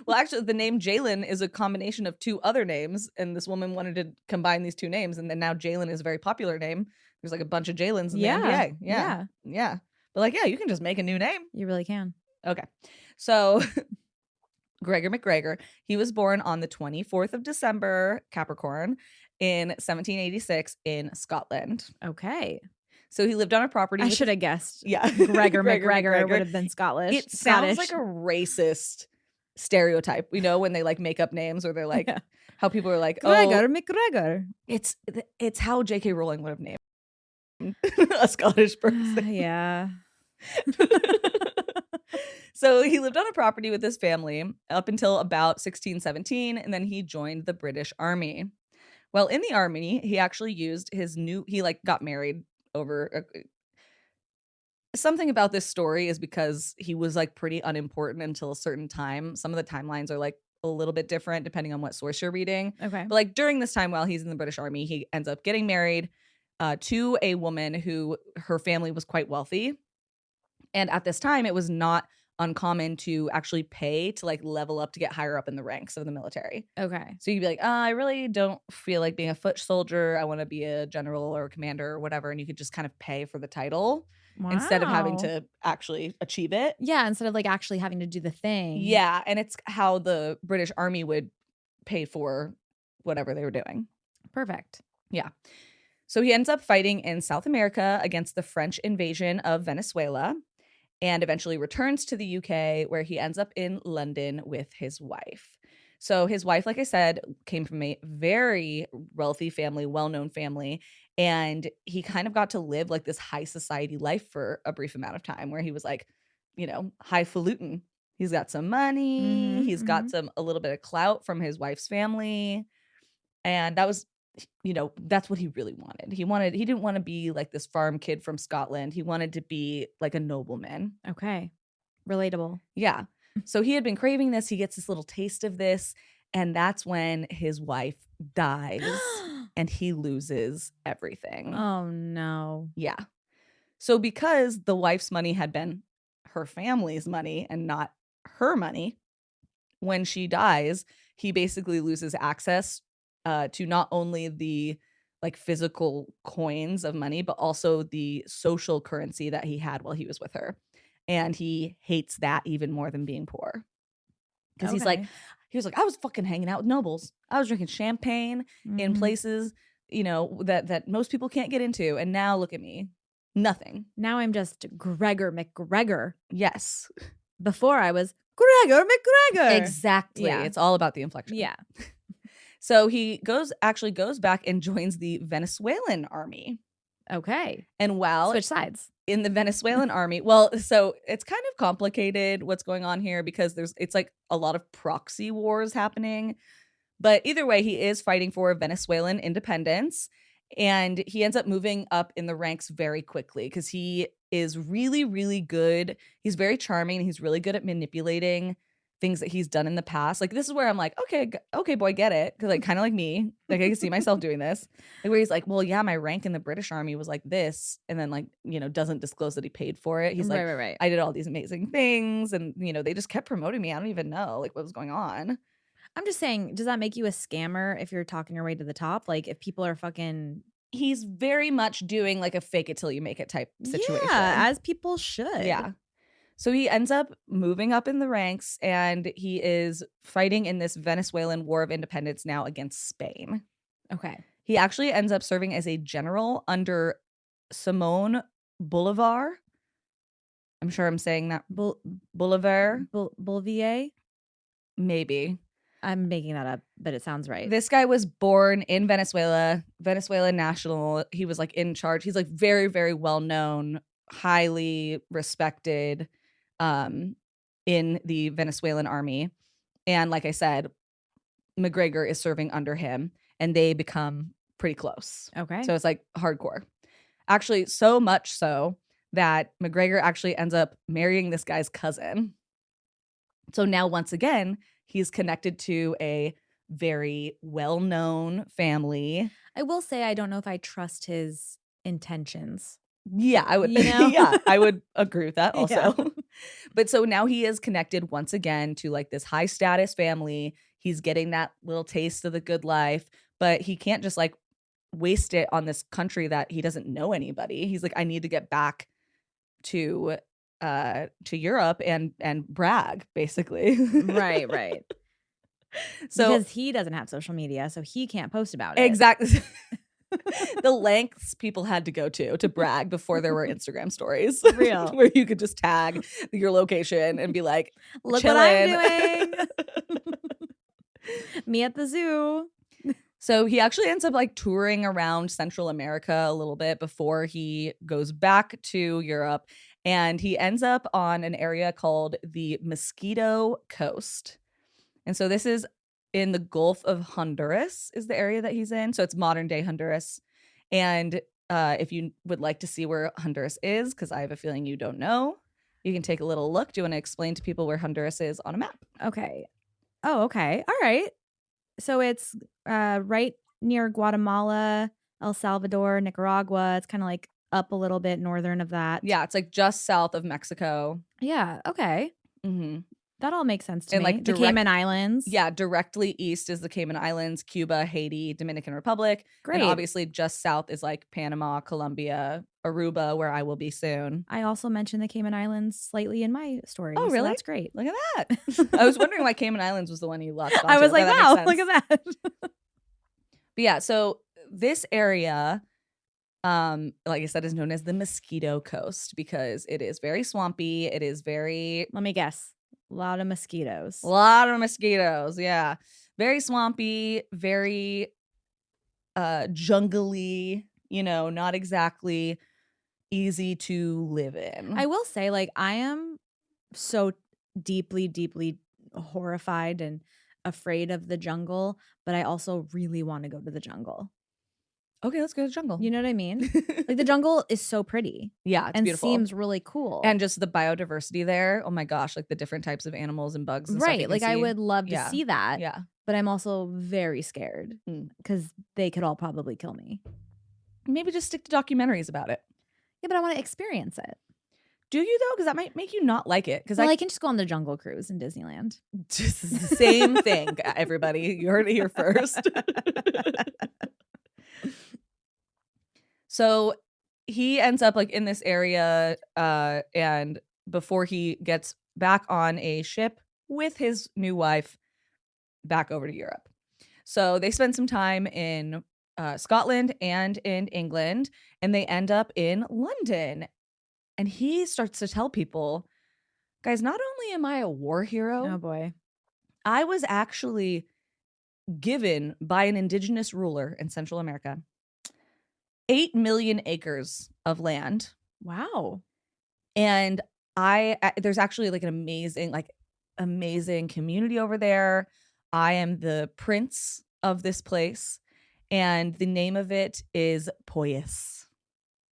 Well, actually, the name Jalen is a combination of two other names, and this woman wanted to combine these two names, and then now Jalen is a very popular name. There's like a bunch of Jalens in the NBA. Yeah. But like, yeah, you can just make a new name. You really can. Okay. So Gregor McGregor, he was born on the 24th of December, Capricorn, in 1786 in Scotland. Okay. So he lived on a property. I should have guessed. Yeah. Gregor McGregor would have been Scottish. It sounds like a racist stereotype, you know, when they like make up names or they're like how people are like, Gregor McGregor. It's how J.K. Rowling would have named a Scottish person. Yeah. So he lived on a property with his family up until about 1617, and then he joined the British Army. Well, in the army, he actually used he like got married over something about this story is because he was like pretty unimportant until a certain time. Some of the timelines are like a little bit different depending on what source you're reading. Okay. But like during this time while he's in the British Army, he ends up getting married to a woman who her family was quite wealthy. And at this time, it was not uncommon to actually pay to like level up to get higher up in the ranks of the military. Okay. So you'd be like, I really don't feel like being a foot soldier. I want to be a general or a commander or whatever. And you could just kind of pay for the title instead of having to actually achieve it. Yeah. Instead of like actually having to do the thing. Yeah. And it's how the British Army would pay for whatever they were doing. Perfect. Yeah. So he ends up fighting in South America against the French invasion of Venezuela, and eventually returns to the UK, where he ends up in London with his wife. So his wife, like I said, came from a very wealthy family, well-known family, and he kind of got to live like this high society life for a brief amount of time where he was like, you know, highfalutin. He's got some money. He's got a little bit of clout from his wife's family. And that was, you know, that's what he really wanted. He didn't want to be like this farm kid from Scotland. He wanted to be like a nobleman. Okay. Relatable. Yeah. So he had been craving this. He gets this little taste of this. And that's when his wife dies and he loses everything. Oh, no. Yeah. So because the wife's money had been her family's money and not her money, when she dies, he basically loses access to not only the like physical coins of money, but also the social currency that he had while he was with her. And he hates that even more than being poor. Because he was like, I was fucking hanging out with nobles. I was drinking champagne in places, you know, that most people can't get into. And now look at me. Nothing. Now I'm just Gregor McGregor. Yes. Before I was Gregor McGregor. Exactly. Yeah. It's all about the inflection. Yeah. So he goes back and joins the Venezuelan army. Okay. And while switch sides in the Venezuelan army, well, so it's kind of complicated what's going on here because it's like a lot of proxy wars happening. But either way, he is fighting for Venezuelan independence. And he ends up moving up in the ranks very quickly because he is really, really good. He's very charming. He's really good at manipulating things that he's done in the past. Like, this is where I'm like, okay, boy, get it. Cause like kind of like me. Like I can see myself doing this. Like where he's like, well, yeah, my rank in the British Army was like this. And then like, doesn't disclose that he paid for it. He's like, right. I did all these amazing things. And they just kept promoting me. I don't even know like what was going on. I'm just saying, does that make you a scammer if you're talking your way to the top? Like if people are fucking. He's very much doing like a fake it till you make it type situation. Yeah, as people should. Yeah. So he ends up moving up in the ranks and he is fighting in this Venezuelan War of Independence now against Spain. Okay. He actually ends up serving as a general under Simón Bolívar. I'm sure I'm saying that. Bolivar? Bolivier? Maybe. I'm making that up, but it sounds right. This guy was born in Venezuela, Venezuelan national. He was like in charge. He's like very, very well known, highly respected in the Venezuelan army. And like I said, McGregor is serving under him and they become pretty close. Okay. So it's like hardcore. Actually, so much so that McGregor actually ends up marrying this guy's cousin. So now once again, he's connected to a very well-known family. I will say I don't know if I trust his intentions. Yeah, I would. Yeah, I would agree with that also. Yeah. But so now he is connected once again to like this high status family. He's getting that little taste of the good life, but he can't just like waste it on this country that he doesn't know anybody. He's like, I need to get back to Europe and brag, basically. Right. So because he doesn't have social media, so he can't post about it. Exactly. The lengths people had to go to brag before there were Instagram stories. Real. Where you could just tag your location and be like, look chillin'. what I'm doing. Me at the zoo. So he actually ends up like touring around Central America a little bit before he goes back to Europe. And he ends up on an area called the Mosquito Coast. And so this is in the Gulf of Honduras is the area that he's in. So it's modern day Honduras. And if you would like to see where Honduras is, because I have a feeling you don't know, you can take a little look. Do you want to explain to people where Honduras is on a map? Okay. Oh, okay. All right. So it's right near Guatemala, El Salvador, Nicaragua. It's kind of like up a little bit northern of that. Yeah, it's like just south of Mexico. Yeah. Okay. Mm-hmm. That all makes sense to me. Like the Cayman Islands. Yeah, directly east is the Cayman Islands, Cuba, Haiti, Dominican Republic. Great. And obviously just south is like Panama, Colombia, Aruba, where I will be soon. I also mentioned the Cayman Islands slightly in my story. Oh, really? So that's great. Look at that. I was wondering why Cayman Islands was the one you locked onto. I was like, Okay, wow, look at that. But yeah, so this area, like I said, is known as the Mosquito Coast because it is very swampy. It is very... Let me guess. A lot of mosquitoes. A lot of mosquitoes, yeah. Very swampy, very jungly, not exactly easy to live in. I will say, like, I am so deeply, deeply horrified and afraid of the jungle, but I also really want to go to the jungle. Okay, let's go to the jungle. You know what I mean? Like the jungle is so pretty. Yeah, it's and beautiful. Seems really cool. And just the biodiversity there. Oh my gosh, like the different types of animals and bugs and stuff you can like see. I would love to see that. Yeah. But I'm also very scared because they could all probably kill me. Maybe just stick to documentaries about it. Yeah, but I want to experience it. Do you though? Because that might make you not like it. Because I can just go on the jungle cruise in Disneyland. Just the same thing, everybody. You heard it here first. So he ends up like in this area and before he gets back on a ship with his new wife back over to Europe. So they spend some time in Scotland and in England and they end up in London. And he starts to tell people, guys, not only am I a war hero. Oh boy. I was actually given by an indigenous ruler in Central America 8 million acres of land. Wow. And there's actually like an amazing community over there. I am the prince of this place. And the name of it is Poyias.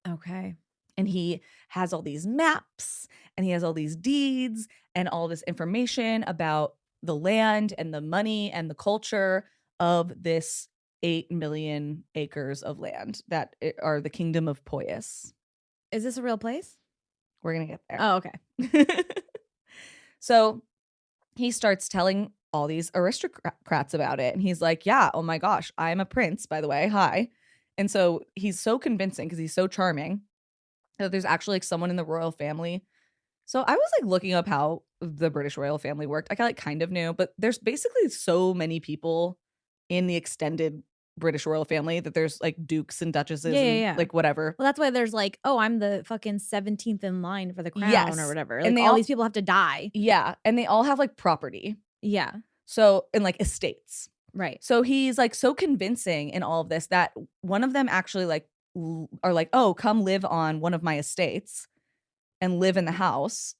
Okay. And he has all these maps and he has all these deeds and all this information about the land and the money and the culture of this 8 million acres of land that are the kingdom of Poyias. Is this a real place? We're going to get there. Oh, okay. So he starts telling all these aristocrats about it. And he's like, yeah, oh my gosh, I'm a prince, by the way. Hi. And so he's so convincing because he's so charming that there's actually like someone in the royal family. So I was like looking up how the British royal family worked. I like kind of knew, but there's basically so many people in the extended British royal family that there's like dukes and duchesses and like whatever. Well, that's why there's like, oh, I'm the fucking 17th in line for the crown or whatever. Like, and all these people have to die. Yeah. And they all have like property. Yeah. So, and like estates. Right. So he's like so convincing in all of this that one of them actually like are like, oh, come live on one of my estates and live in the house.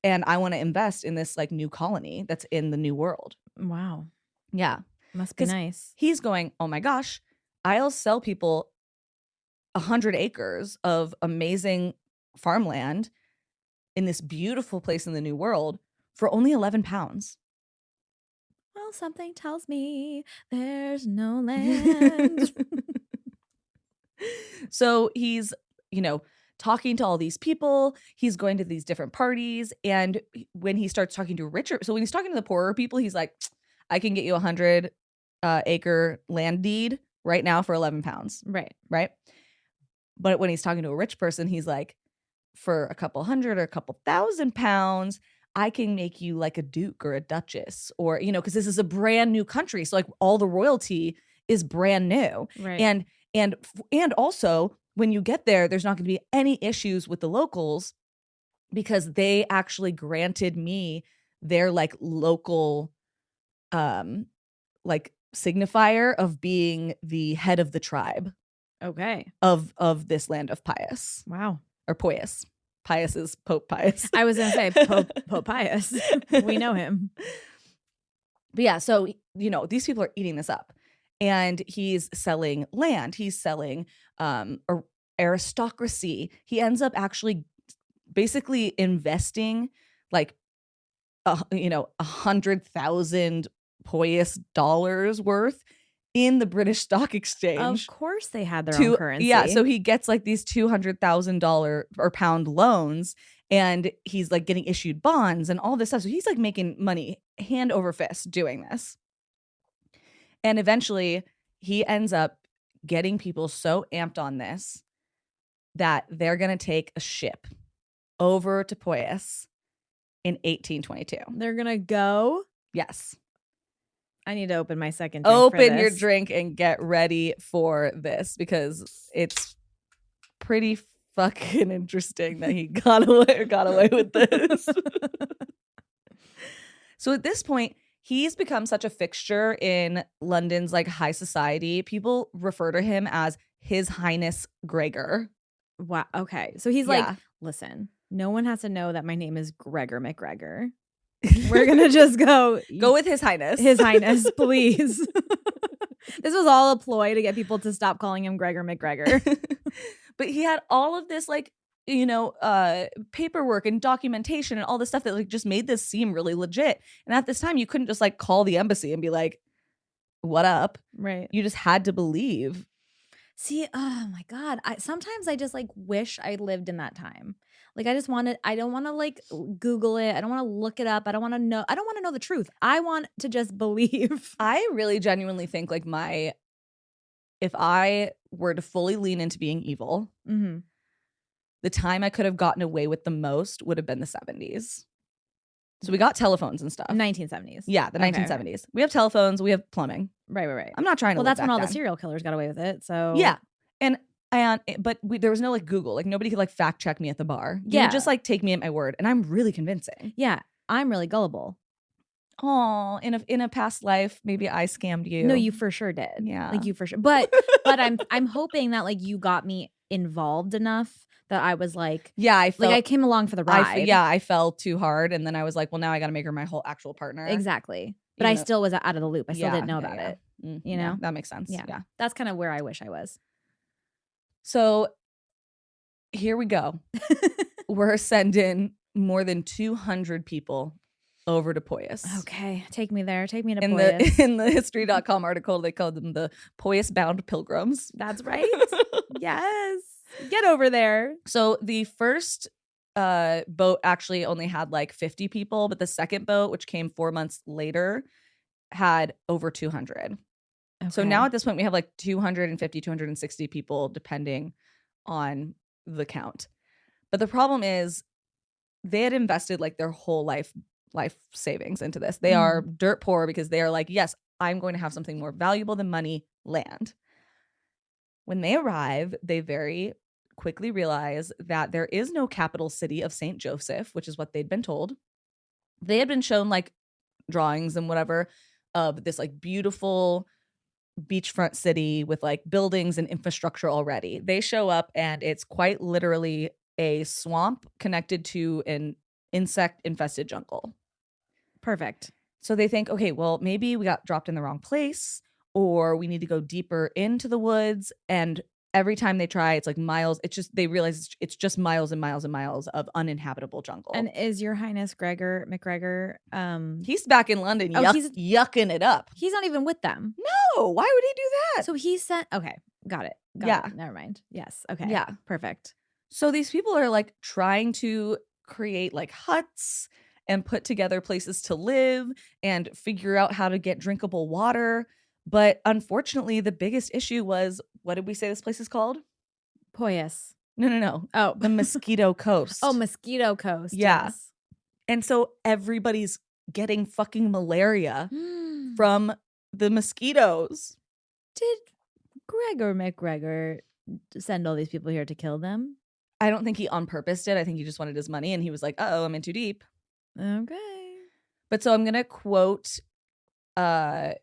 And I want to invest in this like new colony that's in the new world. Wow. Yeah. Must be nice. He's going, oh my gosh, I'll sell people 100 acres of amazing farmland in this beautiful place in the new world for only 11 pounds. Well, something tells me there's no land. So he's, talking to all these people. He's going to these different parties. And when he starts talking to when he's talking to the poorer people, he's like, I can get you 100 acre land deed right now for 11 pounds. Right. Right. But when he's talking to a rich person, he's like, for a couple hundred or a couple £1,000, I can make you like a duke or a duchess or, because this is a brand new country. So like all the royalty is brand new. Right. And also when you get there, there's not going to be any issues with the locals because they actually granted me their like local, like signifier of being the head of the tribe. Okay. Of this land of Pius. Wow. Or Poyias. Pius is Pope Pius. I was going to say Pope Pius. We know him. But yeah, so, these people are eating this up. And he's selling land. He's selling aristocracy. He ends up actually basically investing like, 100,000 Poyias dollars worth in the British Stock Exchange. Of course they had their own currency. Yeah, so he gets like these $200,000 or pound loans and he's like getting issued bonds and all this stuff. So he's like making money hand over fist doing this. And eventually he ends up getting people so amped on this that they're going to take a ship over to Poyias in 1822. They're going to go? Yes. I need to open my second drink. Open your drink and get ready for this because it's pretty fucking interesting that he got away with this. So at this point, he's become such a fixture in London's like high society. People refer to him as His Highness Gregor. Wow. Okay. So he's like, listen, no one has to know that my name is Gregor McGregor. We're going to just go with His Highness. His Highness, please. This was all a ploy to get people to stop calling him Gregor McGregor. But he had all of this like, paperwork and documentation and all this stuff that like just made this seem really legit. And at this time, you couldn't just like call the embassy and be like, what up? Right. You just had to believe. See, oh my God. Sometimes I just like wish I lived in that time. Like I don't want to like Google it. I don't want to look it up. I don't want to know the truth. I want to just believe. I really genuinely think like if I were to fully lean into being evil, the time I could have gotten away with the most would have been the 70s. So we got telephones and stuff. 1970s. Yeah, the 1970s. Okay. We have telephones. We have plumbing. Right. I'm not trying to. Well, that's when all the serial killers got away with it. So yeah, but there was no like Google. Like nobody could like fact check me at the bar. You would just like take me at my word, and I'm really convincing. Yeah, I'm really gullible. Oh, in a past life, maybe I scammed you. No, you for sure did. Yeah, like you for sure. But I'm hoping that like you got me involved enough that I was like, I came along for the ride. I fell too hard, and then I was like, well, now I got to make her my whole actual partner. Exactly. But I still was out of the loop. I still didn't know about it. You know, that makes sense. Yeah, that's kind of where I wish I was. So here we go. We're sending more than 200 people over to Poyias. Okay, take me there. Take me to In Poyias. in the history.com article, they called them the Poyias-bound pilgrims. That's right. Yes. Get over there. So the first boat actually only had like 50 people, but the second boat, which came 4 months later, had over 200. So now at this point, we have like 250, 260 people, depending on the count. But the problem is they had invested like their whole life savings into this. They are dirt poor because they are like, yes, I'm going to have something more valuable than money, land. When they arrive, they very quickly realize that there is no capital city of St. Joseph, which is what they'd been told. They had been shown like drawings and whatever of this like beautiful beachfront city with like buildings and infrastructure already. They show up and it's quite literally a swamp connected to an insect infested jungle. Perfect. So they think, okay, well, maybe we got dropped in the wrong place, or we need to go deeper into the woods. And every time they try, it's like miles. It's just, they realize it's just miles and miles and miles of uninhabitable jungle. And is Your Highness Gregor Mcgregor? He's back in London, he's yucking it up. He's not even with them. No, why would he do that? So he sent. Okay, got it. Got it. Never mind. Yes. Okay. Yeah. Perfect. So these people are like trying to create like huts and put together places to live and figure out how to get drinkable water. But unfortunately, the biggest issue was, what did we say this place is called? Poyias. No. Oh, The Mosquito Coast. Oh, Mosquito Coast. Yeah. Yes. And so everybody's getting fucking malaria from the mosquitoes. Did Gregor McGregor send all these people here to kill them? I don't think he on purpose did. I think he just wanted his money and he was like, uh-oh, I'm in too deep. Okay. But so I'm going to quote a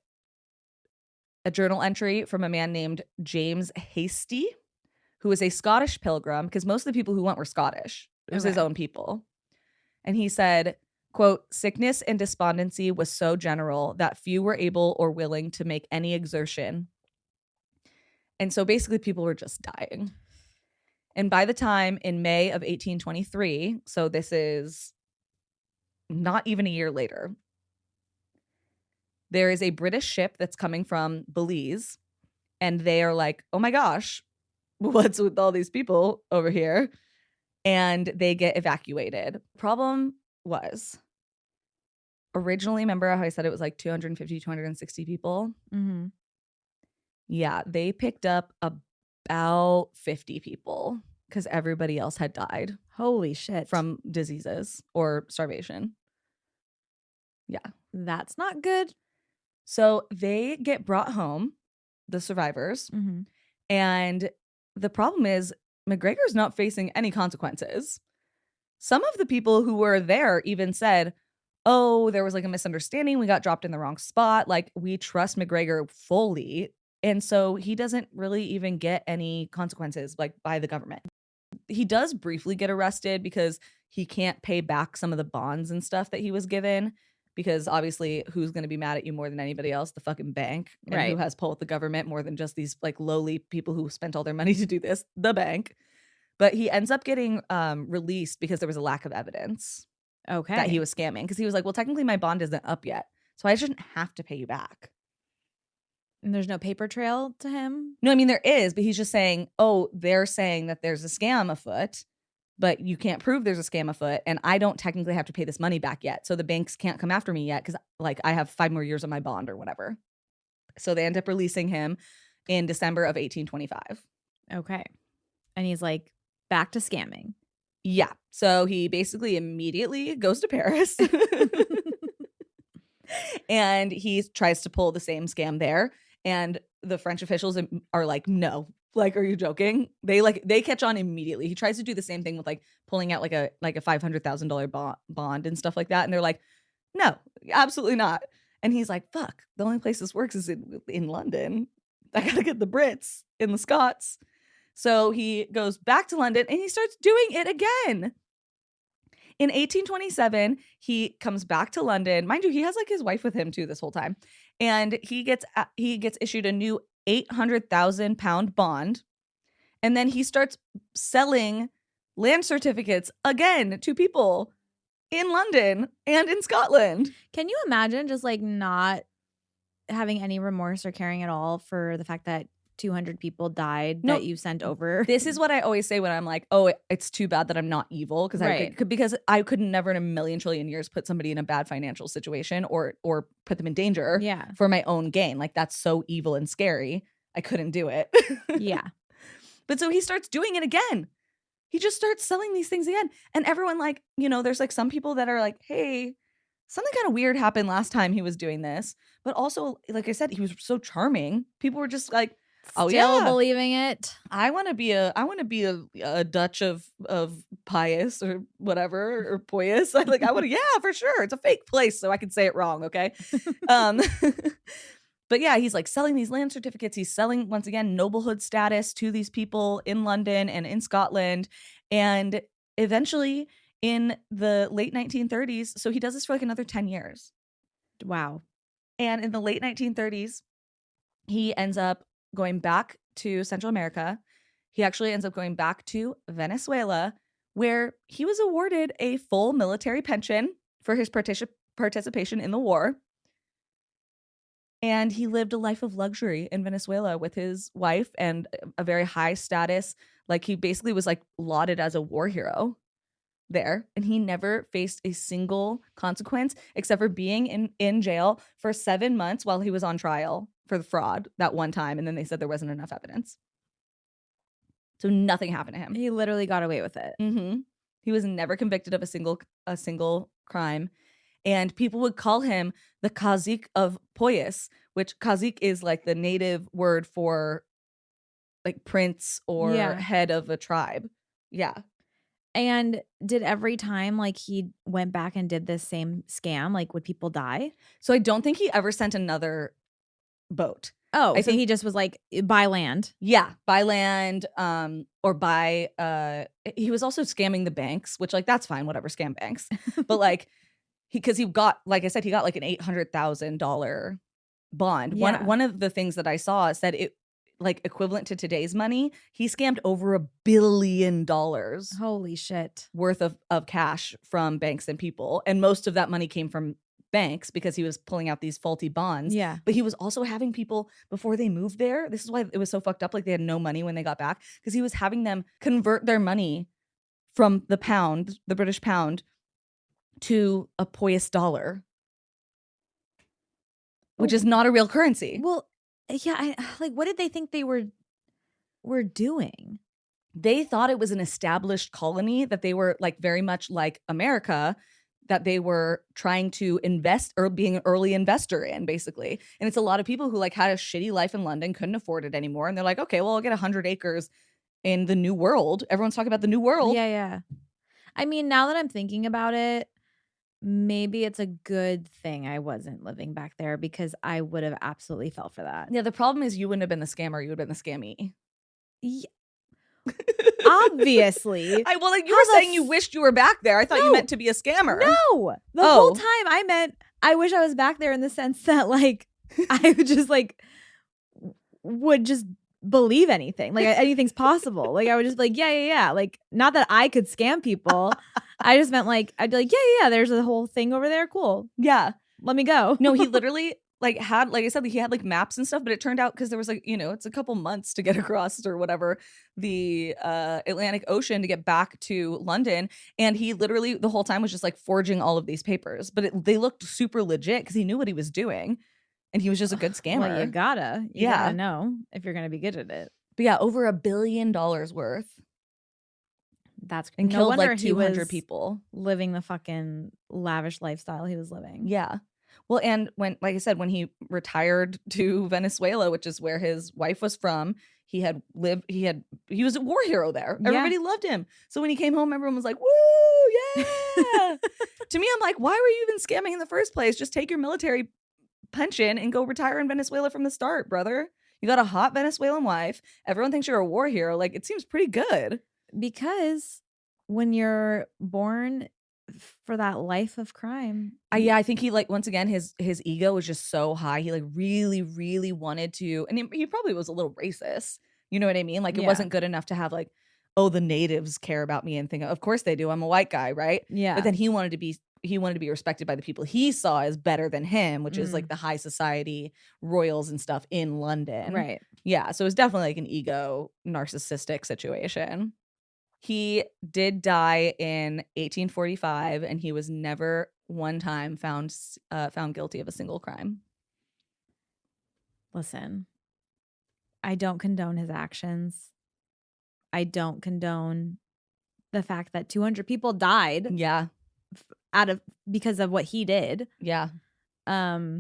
journal entry from a man named James Hasty, who is a Scottish pilgrim, because most of the people who went were Scottish. It was his own people. And he said, quote, sickness and despondency was so general that few were able or willing to make any exertion. And so basically people were just dying. And by the time in May of 1823, so this is not even a year later, there is a British ship that's coming from Belize, and they are like, oh my gosh, what's with all these people over here? And they get evacuated. Problem was, originally, remember how I said it was like 250, 260 people? Mm-hmm. Yeah, they picked up about 50 people because everybody else had died. Holy shit. From diseases or starvation. Yeah. That's not good. So they get brought home, the survivors. Mm-hmm. And the problem is McGregor's not facing any consequences. Some of the people who were there even said, oh, there was like a misunderstanding. We got dropped in the wrong spot. Like, we trust McGregor fully. And so he doesn't really even get any consequences like by the government. He does briefly get arrested because he can't pay back some of the bonds and stuff that he was given. Because obviously, who's going to be mad at you more than anybody else? The fucking bank. And right. Who has pull with the government more than just these like lowly people who spent all their money to do this? The bank. But he ends up getting released because there was a lack of evidence that he was scamming. Because he was like, well, technically my bond isn't up yet. So I shouldn't have to pay you back. And there's no paper trail to him? No, I mean, there is. But he's just saying, oh, they're saying that there's a scam afoot. But you can't prove there's a scam afoot, and I don't technically have to pay this money back yet. So the banks can't come after me yet because like I have 5 more years on my bond or whatever. So they end up releasing him in December of 1825. Okay. And he's like, back to scamming. Yeah. So he basically immediately goes to Paris. And he tries to pull the same scam there. And the French officials are like, no. Like, are you joking? They catch on immediately. He tries to do the same thing with like pulling out like a $500,000 bond and stuff like that. And they're like, no, absolutely not. And he's like, fuck, the only place this works is in London. I gotta get the Brits and the Scots. So he goes back to London and he starts doing it again. In 1827, he comes back to London. Mind you, he has like his wife with him too this whole time. And he gets issued a new £800,000 bond. And then he starts selling land certificates again to people in London and in Scotland. Can you imagine just like not having any remorse or caring at all for the fact that 200 people died No, that you sent over? This is what I always say when I'm like, oh, it's too bad that I'm not evil, because I could never in a million trillion years put somebody in a bad financial situation or put them in danger for my own gain. Like, that's so evil and scary. I couldn't do it. Yeah. But so he starts doing it again. He just starts selling these things again. And everyone, like, you know, there's like some people that are like, hey, something kind of weird happened last time he was doing this. But also, like I said, he was so charming. People were just like, oh, Still yeah, believing it. I want to be a Dutch of Pius or whatever, or Poyias. I want to, yeah, for sure. It's a fake place, so I can say it wrong, okay? But yeah, he's like selling these land certificates. He's selling, once again, noblehood status to these people in London and in Scotland. And eventually in the late 1930s, so he does this for like another 10 years. Wow. And in the late 1930s, he ends up going back to Central America. He actually ends up going back to Venezuela, where he was awarded a full military pension for his participation in the war. And he lived a life of luxury in Venezuela with his wife and a very high status. Like, he basically was like lauded as a war hero there. And he never faced a single consequence except for being in jail for 7 months while he was on trial for the fraud that one time. And then they said there wasn't enough evidence. So nothing happened to him. He literally got away with it. Mm-hmm. He was never convicted of a single crime. And people would call him the Cacique of Poyias, which Cacique is like the native word for like prince or head of a tribe. Yeah. And did every time like he went back and did this same scam, like would people die? So I don't think he ever sent another boat. Oh, I think he just was like, buy land. Yeah, buy land, or buy. He was also scamming the banks, which, like, that's fine, whatever, scam banks. But like, because he got, like I said, he got like an $800,000 bond. Yeah. One of the things that I saw said it, like, equivalent to today's money, he scammed over $1 billion. Holy shit. Worth of cash from banks and people, and most of that money came from banks because he was pulling out these faulty bonds. Yeah. But he was also having people, before they moved there, this is why it was so fucked up, like they had no money when they got back, because he was having them convert their money from the pound, the British pound, to a Poyias dollar, which is not a real currency. Well, yeah, like, what did they think they were doing? They thought it was an established colony, that they were like very much like America, that they were trying to invest or being an early investor in, basically. And it's a lot of people who like had a shitty life in London, couldn't afford it anymore. And they're like, okay, well, I'll get 100 acres in the New World. Everyone's talking about the New World. Yeah, yeah. I mean, now that I'm thinking about it, maybe it's a good thing I wasn't living back there, because I would have absolutely fell for that. Yeah, the problem is you wouldn't have been the scammer. You would have been the scammy. Yeah. Obviously. Like, you were saying you wished you were back there. I thought you meant to be a scammer. No. The whole time I meant I wish I was back there, in the sense that like I would just like would just believe anything. Like anything's possible. Like I would just be like, yeah. Like, not that I could scam people. I just meant like I'd be like, yeah, there's a whole thing over there. Cool. Yeah. Let me go. No, he literally had, like I said, he had like maps and stuff, but it turned out, because there was like, you know, it's a couple months to get across or whatever the Atlantic Ocean to get back to London, and he literally the whole time was just like forging all of these papers, but they looked super legit because he knew what he was doing, and he was just a good scammer. Well, you gotta know if you're gonna be good at it. But yeah, over $1 billion worth. That's and killed like 200 people, living the fucking lavish lifestyle he was living. Yeah. Well, and when, like I said, when he retired to Venezuela, which is where his wife was from, he was a war hero there. Everybody loved him. So when he came home, everyone was like, woo, yeah. To me, I'm like, why were you even scamming in the first place? Just take your military pension and go retire in Venezuela from the start, brother. You got a hot Venezuelan wife. Everyone thinks you're a war hero. Like, it seems pretty good. Because when you're born for that life of crime. I think he, like, once again, his ego was just so high. He like really, really wanted to, and he probably was a little racist. You know what I mean? Like, it wasn't good enough to have like oh, the natives care about me and think, of course they do. I'm a white guy, right? Yeah. But then he wanted to be respected by the people he saw as better than him, which is like the high society royals and stuff in London. Right. Yeah. So it was definitely like an ego narcissistic situation. He did die in 1845, and he was never one time found guilty of a single crime. Listen, I don't condone his actions. I don't condone the fact that 200 people died. Yeah. Because of what he did. Yeah. But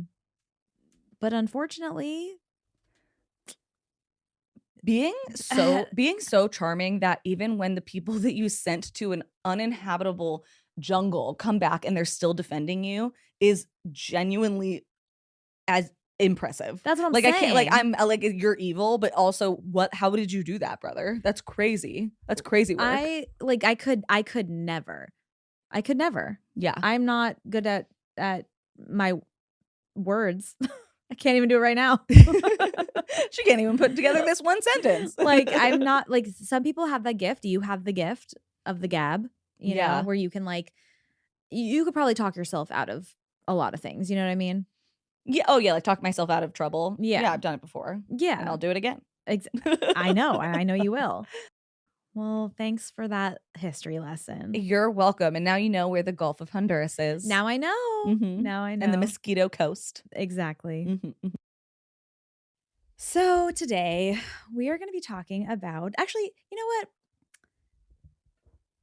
unfortunately, being so charming that even when the people that you sent to an uninhabitable jungle come back and they're still defending you is genuinely as impressive. That's what I'm like saying. I can't, like I'm like, you're evil, but also how did you do that, brother? That's crazy. That's crazy work. I could never. Yeah. I'm not good at my words. I can't even do it right now. She can't even put together this one sentence. Like, I'm not like, some people have that gift. You have the gift of the gab, you know, where you can like, you could probably talk yourself out of a lot of things. You know what I mean? Yeah. Oh yeah. Like talk myself out of trouble. Yeah. Yeah. I've done it before. Yeah. And I'll do it again. I know you will. Well, thanks for that history lesson. You're welcome. And now you know where the Gulf of Honduras is. Now I know. Mm-hmm. Now I know. And the Mosquito Coast. Exactly. Mm-hmm. So today we are going to be talking about, actually, you know what?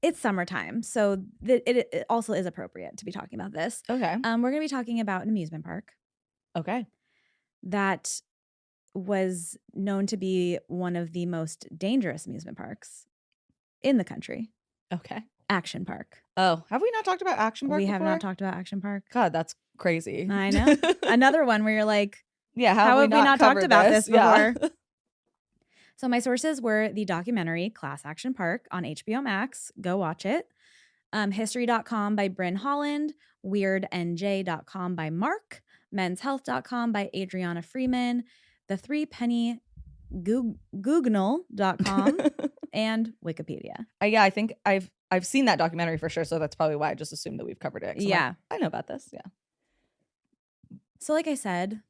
It's summertime, so it also is appropriate to be talking about this. Okay. We're going to be talking about an amusement park. Okay. That was known to be one of the most dangerous amusement parks in the country. Okay. Action Park. Oh, have we not talked about Action Park We before? have not talked about Action Park. God, that's crazy. I know. Another one where you're like, yeah, how have we not talked about this before? Yeah. So my sources were the documentary Class Action Park on HBO Max. Go watch it. History.com by Bryn Holland. WeirdNJ.com by Mark. Men'sHealth.com by Adriana Freeman. The Three Penny Goognal.com and Wikipedia. Yeah, I think I've seen that documentary for sure, so that's probably why I just assumed that we've covered it. Yeah. I know about this. Yeah. So like I said,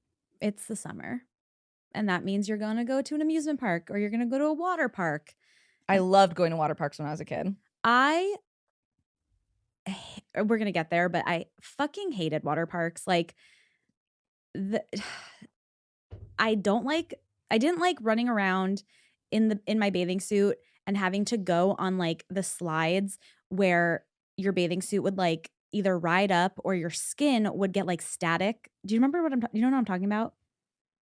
it's the summer. And that means you're going to go to an amusement park or you're going to go to a water park. I loved going to water parks when I was a kid. We're going to get there, but I fucking hated water parks. Like, I didn't like running around in my bathing suit and having to go on like the slides where your bathing suit would like either ride up or your skin would get like static. Do you remember you know what I'm talking about?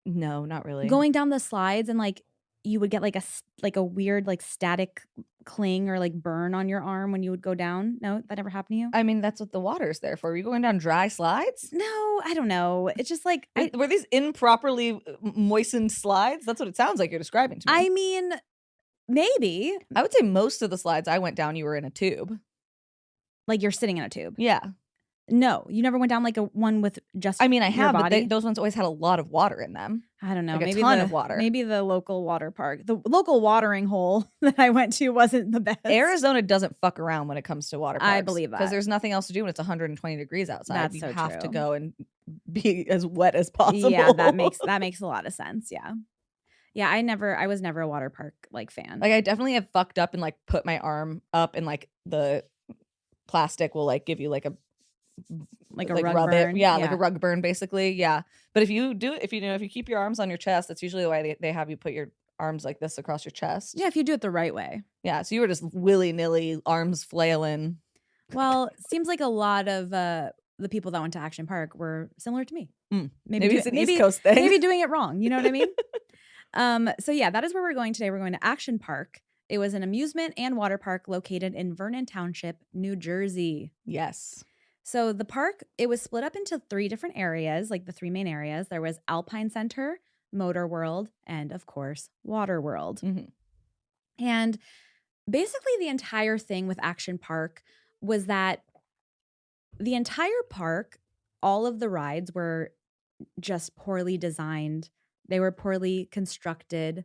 No, not really. Going down the slides and like you would get like a weird like static cling or like burn on your arm when you would go down. No, that never happened to you? I mean, that's what the water's there for. Are you going down dry slides? No, I don't know. It's just like were these improperly moistened slides? That's what it sounds like you're describing to me. I mean, maybe. I would say most of the slides I went down, you were in a tube. Like you're sitting in a tube. Yeah. No, you never went down like a one with just. I mean, I have, body? but those ones always had a lot of water in them. I don't know. Like maybe a ton of water. Maybe the local water park, the local watering hole that I went to wasn't the best. Arizona doesn't fuck around when it comes to water parks. I believe that because there's nothing else to do when it's 120 degrees outside. That's you so have true. to go and be as wet as possible. Yeah, that makes a lot of sense. Yeah. Yeah, I was never a water park like fan. Like I definitely have fucked up and like put my arm up and like the plastic will like give you like a rug burn. Yeah, like a rug burn basically. Yeah. But if you keep your arms on your chest, that's usually the way they have you put your arms like this across your chest. Yeah, if you do it the right way. Yeah. So you were just willy-nilly, arms flailing. Well, seems like a lot of the people that went to Action Park were similar to me. Maybe it's an East Coast thing. Maybe doing it wrong. You know what I mean? So yeah, that is where we're going today. We're going to Action Park. It was an amusement and water park located in Vernon Township, New Jersey. Yes. So the park, it was split up into 3 different areas, like the 3 main areas. There was Alpine Center, Motor World, and of course, Water World. Mm-hmm. And basically the entire thing with Action Park was that the entire park, all of the rides were just poorly designed. They were poorly constructed.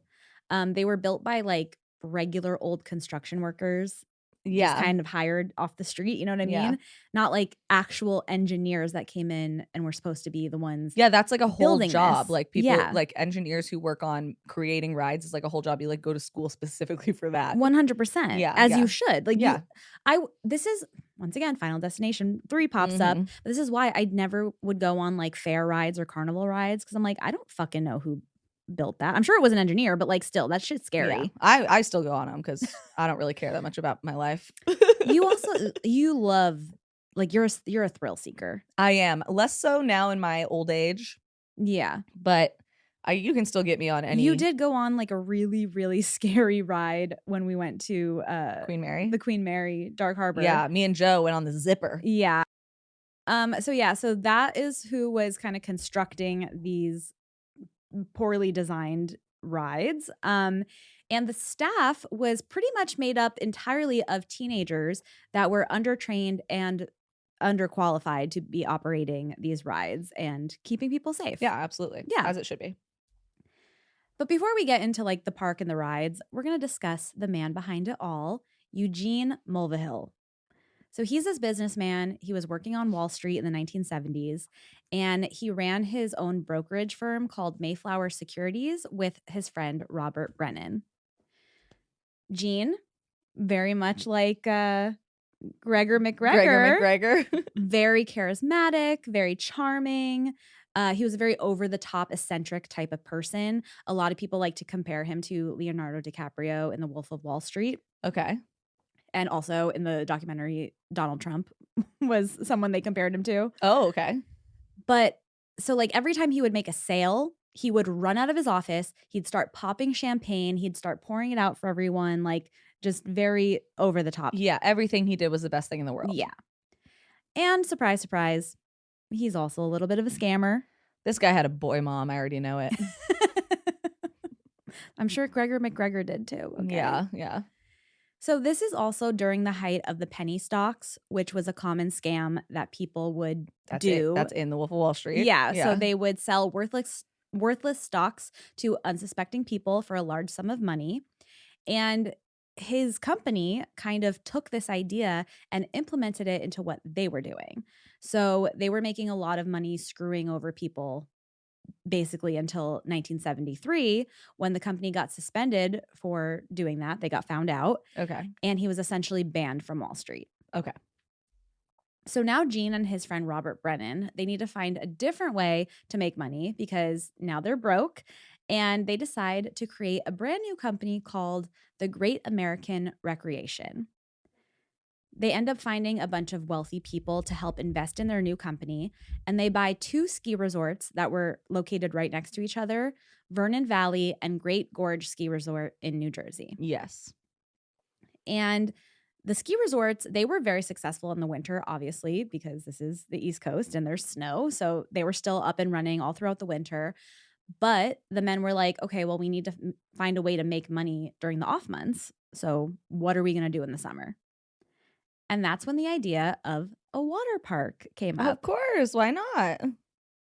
They were built by like regular old construction workers just Yeah. kind of hired off the street, you know what I Yeah. mean? Not like actual engineers that came in and were supposed to be the ones Yeah, that's like a whole building job. this. Like people, Yeah. like engineers who work on creating rides is like a whole job. You like go to school specifically for that. 100%. Yeah, As yeah. you should. Like Yeah. this is once again Final Destination 3 pops up. Mhm. But this is why I never would go on like fair rides or carnival rides because I'm like, I don't fucking know who built that. I'm sure it was an engineer, but like still, that shit's Yeah. scary. I still go on them because I don't really care that much about my life. You love like you're a thrill seeker. I am less so now in my old age, Yeah. but you can still get me on any. You did go on like a really, really scary ride when we went to Queen Mary. the Queen Mary Dark Harbor. Yeah, me and Joe went on the zipper. Yeah. So that is who was kind of constructing these poorly designed rides. And the staff was pretty much made up entirely of teenagers that were undertrained and underqualified to be operating these rides and keeping people safe. Yeah, absolutely. Yeah. As it should be. But before we get into like the park and the rides, we're going to discuss the man behind it all, Eugene Mulvihill. So he's this businessman. He was working on Wall Street in the 1970s, and he ran his own brokerage firm called Mayflower Securities with his friend Robert Brennan. Gene, very much like Gregor McGregor. Gregor McGregor. Very charismatic, very charming. He was a very over-the-top, eccentric type of person. A lot of people like to compare him to Leonardo DiCaprio in The Wolf of Wall Street. Okay. And also in the documentary, Donald Trump was someone they compared him to. Oh, okay. But so like every time he would make a sale, he would run out of his office. He'd start popping champagne. He'd start pouring it out for everyone, like just very over the top. Yeah, everything he did was the best thing in the world. Yeah. And surprise, surprise, he's also a little bit of a scammer. This guy had a boy mom. I already know it. I'm sure Gregor McGregor did too. Okay? Yeah, yeah. So this is also during the height of the penny stocks, which was a common scam that people would do. That's in the Wolf of Wall Street. Yeah, so they would sell worthless stocks to unsuspecting people for a large sum of money. And his company kind of took this idea and implemented it into what they were doing. So they were making a lot of money screwing over people basically until 1973 when the company got suspended for doing that. They got found out. Okay. And he was essentially banned from Wall Street. Okay. So now Gene and his friend Robert Brennan, they need to find a different way to make money because now they're broke. And they decide to create a brand new company called the Great American Recreation. They end up finding a bunch of wealthy people to help invest in their new company, and they buy 2 ski resorts that were located right next to each other, Vernon Valley and Great Gorge Ski Resort in New Jersey. Yes. And the ski resorts, they were very successful in the winter, obviously, because this is the East Coast and there's snow. So they were still up and running all throughout the winter. But the men were like, okay, well, we need to find a way to make money during the off months. So what are we going to do in the summer? And that's when the idea of a water park came up. Of course. Why not?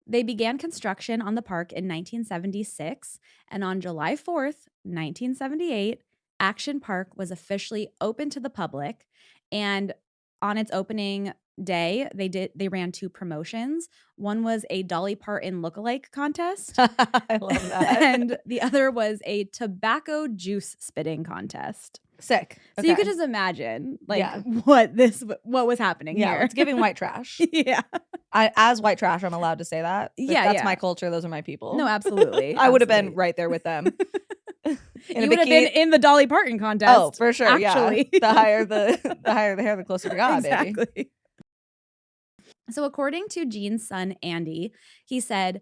They began construction on the park in 1976. And on July 4th, 1978, Action Park was officially open to the public. And on its opening day, they ran 2 promotions. One was a Dolly Parton lookalike contest. I love that. And the other was a tobacco juice spitting contest. Sick. So you could just imagine like Yeah. what was happening Yeah, here. it's giving white trash. Yeah. As white trash, I'm allowed to say that. That's Yeah. my culture. Those are my people. No, absolutely. I would have been Absolutely. right there with them. You would have been in the Dolly Parton contest. Oh, for sure. Actually. Yeah. The higher the hair, the closer to God, baby. Exactly. So according to Gene's son, Andy, he said,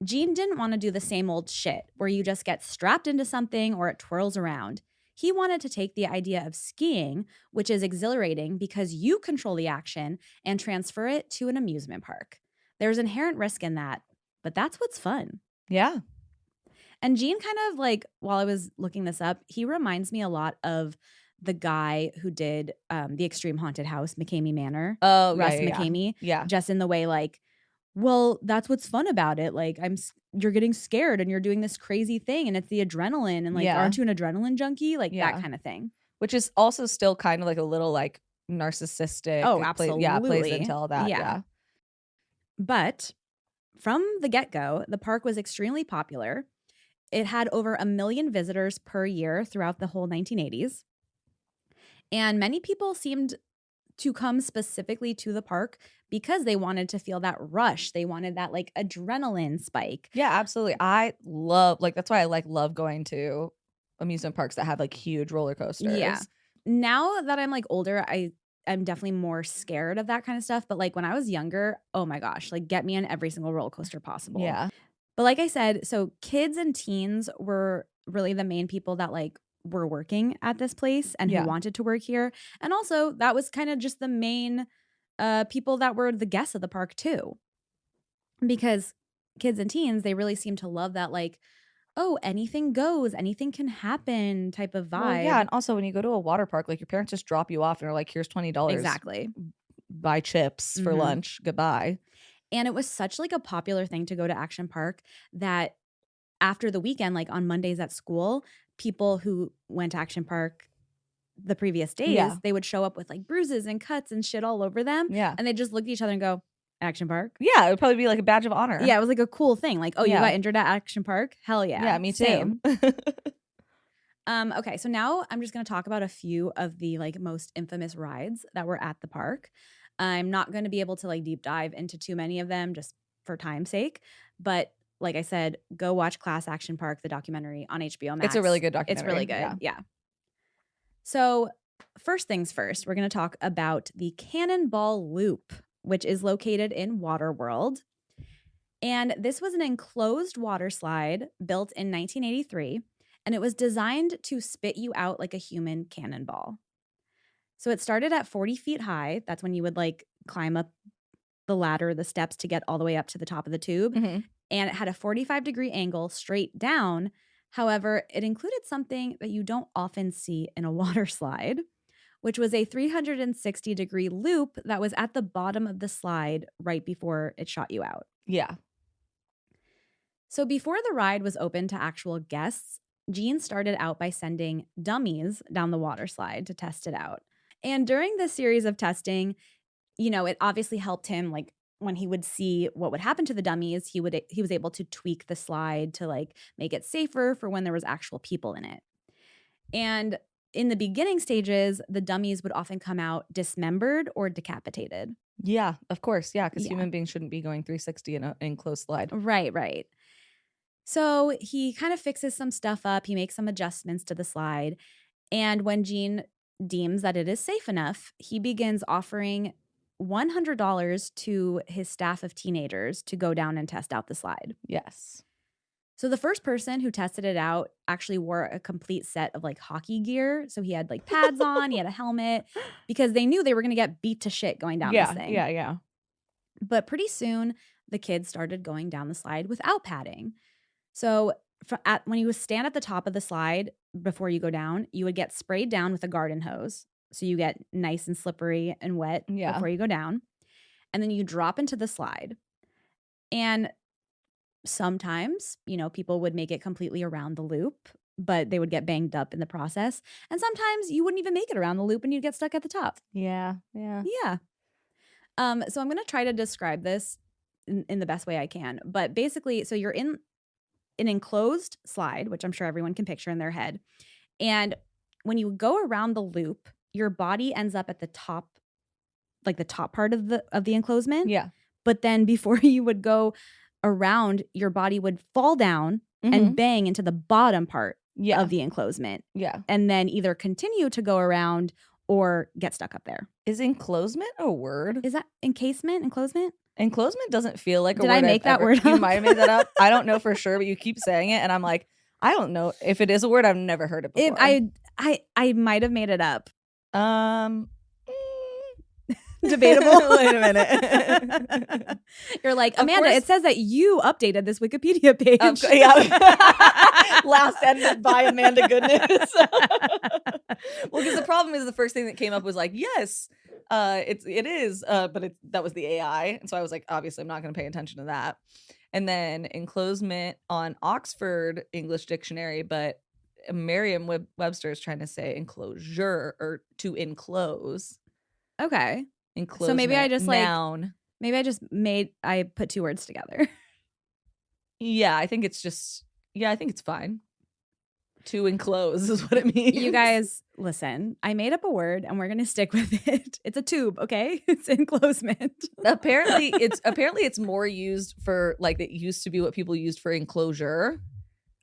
Gene didn't want to do the same old shit where you just get strapped into something or it twirls around. He wanted to take the idea of skiing, which is exhilarating because you control the action, and transfer it to an amusement park. There's inherent risk in that, but that's what's fun. Yeah. And Gene kind of like, while I was looking this up, he reminds me a lot of the guy who did the Extreme Haunted House, McCamey Manor. Oh, Russ yeah. McCamey. Yeah. Just in the way like Well, that's what's fun about it. Like you're getting scared and you're doing this crazy thing and it's the adrenaline and like, Yeah. aren't you an adrenaline junkie? Like Yeah. that kind of thing. Which is also still kind of like a little like narcissistic. Oh, Plays absolutely. into all that. Yeah. But from the get-go, the park was extremely popular. It had over 1 million visitors per year throughout the whole 1980s. And many people seemed to come specifically to the park because they wanted to feel that rush. They wanted that like adrenaline spike. Yeah, absolutely. I love that's why I love going to amusement parks that have like huge roller coasters. Yeah. Now that I'm like older, I'm definitely more scared of that kind of stuff. But like when I was younger, oh my gosh, like get me on every single roller coaster possible. Yeah. But like I said, so kids and teens were really the main people that like were working at this place and who wanted to work here. And also that was kind of just the main people that were the guests of the park too. Because kids and teens, they really seem to love that like, oh, anything goes, anything can happen type of vibe. Well, yeah, and also when you go to a water park, like your parents just drop you off and are like, here's $20. Exactly. Buy chips for lunch. Goodbye. And it was such like a popular thing to go to Action Park that after the weekend, like on Mondays at school, people who went to Action Park the previous days, they would show up with like bruises and cuts and shit all over them. Yeah. And they just look at each other and go, Action Park? Yeah, it would probably be like a badge of honor. Yeah, it was like a cool thing. Like, oh, you got injured at Action Park? Hell yeah. Yeah, me too. Okay, so now I'm just going to talk about a few of the like most infamous rides that were at the park. I'm not going to be able to like deep dive into too many of them just for time's sake. But like I said, go watch Class Action Park, the documentary on HBO Max. It's a really good documentary. It's really good. Yeah. So first things first, we're going to talk about the Cannonball Loop, which is located in Waterworld. And this was an enclosed water slide built in 1983, and it was designed to spit you out like a human cannonball. So it started at 40 feet high. That's when you would like climb up the ladder, the steps to get all the way up to the top of the tube. Mm-hmm. And it had a 45-degree angle straight down. However, it included something that you don't often see in a water slide, which was a 360-degree loop that was at the bottom of the slide right before it shot you out. Yeah. So before the ride was open to actual guests, Gene started out by sending dummies down the water slide to test it out. And during this series of testing, you know, it obviously helped him, like when he would see what would happen to the dummies, he was able to tweak the slide to like make it safer for when there was actual people in it. And in the beginning stages, the dummies would often come out dismembered or decapitated. Yeah, of course. Yeah, because human beings shouldn't be going 360 in an enclosed slide. Right. So he kind of fixes some stuff up. He makes some adjustments to the slide. And when Gene deems that it is safe enough, he begins offering $100 to his staff of teenagers to go down and test out the slide. Yes. So the first person who tested it out actually wore a complete set of like hockey gear. So he had like pads on, he had a helmet, because they knew they were going to get beat to shit going down this thing. Yeah. But pretty soon, the kids started going down the slide without padding. So when you would stand at the top of the slide before you go down, you would get sprayed down with a garden hose. So you get nice and slippery and wet before you go down. And then you drop into the slide. And sometimes, you know, people would make it completely around the loop, but they would get banged up in the process. And sometimes you wouldn't even make it around the loop and you'd get stuck at the top. Yeah. So I'm going to try to describe this in the best way I can. But basically, so you're in an enclosed slide, which I'm sure everyone can picture in their head. And when you go around the loop, your body ends up at the top, like the top part of the enclosement. Yeah. But then before you would go around, your body would fall down and bang into the bottom part of the enclosement. Yeah. And then either continue to go around or get stuck up there. Is enclosement a word? Is that encasement? Enclosement? Enclosement doesn't feel like a word. Did I make that word up? You might have made that up. I don't know for sure, but you keep saying it, and I'm like, I don't know if it is a word. I've never heard it before. I might have made it up. Debatable. Wait a minute. You're like, Amanda, it says that you updated this Wikipedia page. Last edited by Amanda Goodness. Well, because the problem is the first thing that came up was like, yes, It is, but that was the AI, and so I was like, obviously, I'm not going to pay attention to that. And then enclosement on Oxford English Dictionary, but Merriam-Webster is trying to say enclosure or to enclose. Okay. Enclosement, So maybe I just noun. I put two words together. Yeah, I think it's fine. To enclose is what it means. You guys, listen, I made up a word and we're going to stick with it. It's a tube, okay? It's enclosement. apparently it's more used for like, it used to be what people used for enclosure.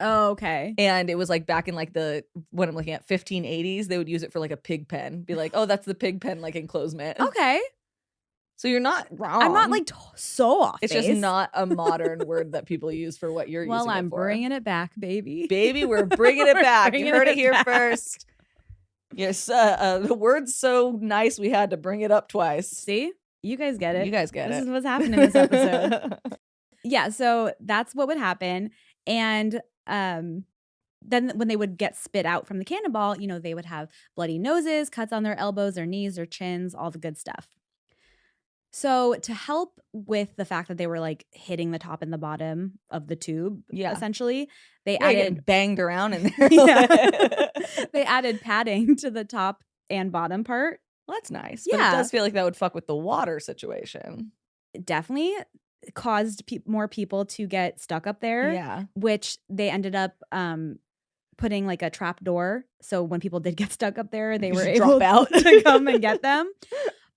Oh, okay. And it was like back in like when I'm looking at 1580s, they would use it for like a pig pen. Be like, oh, that's the pig pen, like enclosement. Okay. So you're not wrong. I'm not like so off. It's base. just not a modern word that people use for what you're using it for. Well, I'm bringing it back, baby. Baby, we're bringing it back. You heard it here back. first. Yes, the word's so nice we had to bring it up twice. See? You guys get it. You guys get it. This is what's happening in this episode. Yeah, so that's what would happen. And then when they would get spit out from the cannonball, they would have bloody noses, cuts on their elbows, their knees, their chins, all the good stuff. So to help with the fact that they were like hitting the top and the bottom of the tube, essentially, they added banged around in there. They added padding to the top and bottom part. Well, that's nice. But it does feel like that would fuck with the water situation. It definitely caused more people to get stuck up there. Yeah. Which they ended up putting like a trap door. So when people did get stuck up there, they were able to come and get them.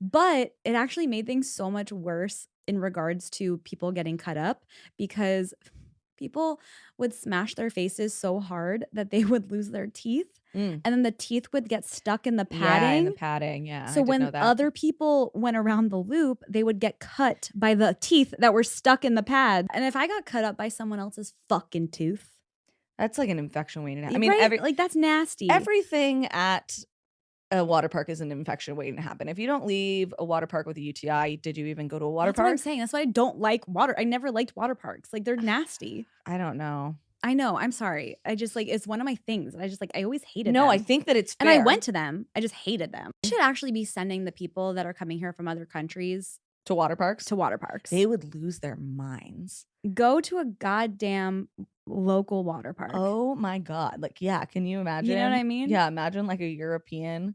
But it actually made things so much worse in regards to people getting cut up, because people would smash their faces so hard that they would lose their teeth. And then the teeth would get stuck in the padding. Yeah, in the padding, yeah. So when other people went around the loop, they would get cut by the teeth that were stuck in the pad. And if I got cut up by someone else's fucking tooth, that's like an infection waiting to happen. I mean, like that's nasty. Everything at a water park is an infection waiting to happen. If you don't leave a water park with a UTI, did you even go to a water park? That's what I'm saying. That's why I don't like water. I never liked water parks. Like, they're nasty. I don't know. I know. I'm sorry. I just like, it's one of my things. I always hated them. No, I think that it's fair. And I went to them. I just hated them. We should actually be sending the people that are coming here from other countries to water parks. They would lose their minds. Go to a goddamn local water park. Oh my God. Like, yeah. Can you imagine? You know what I mean? Yeah. Imagine like a European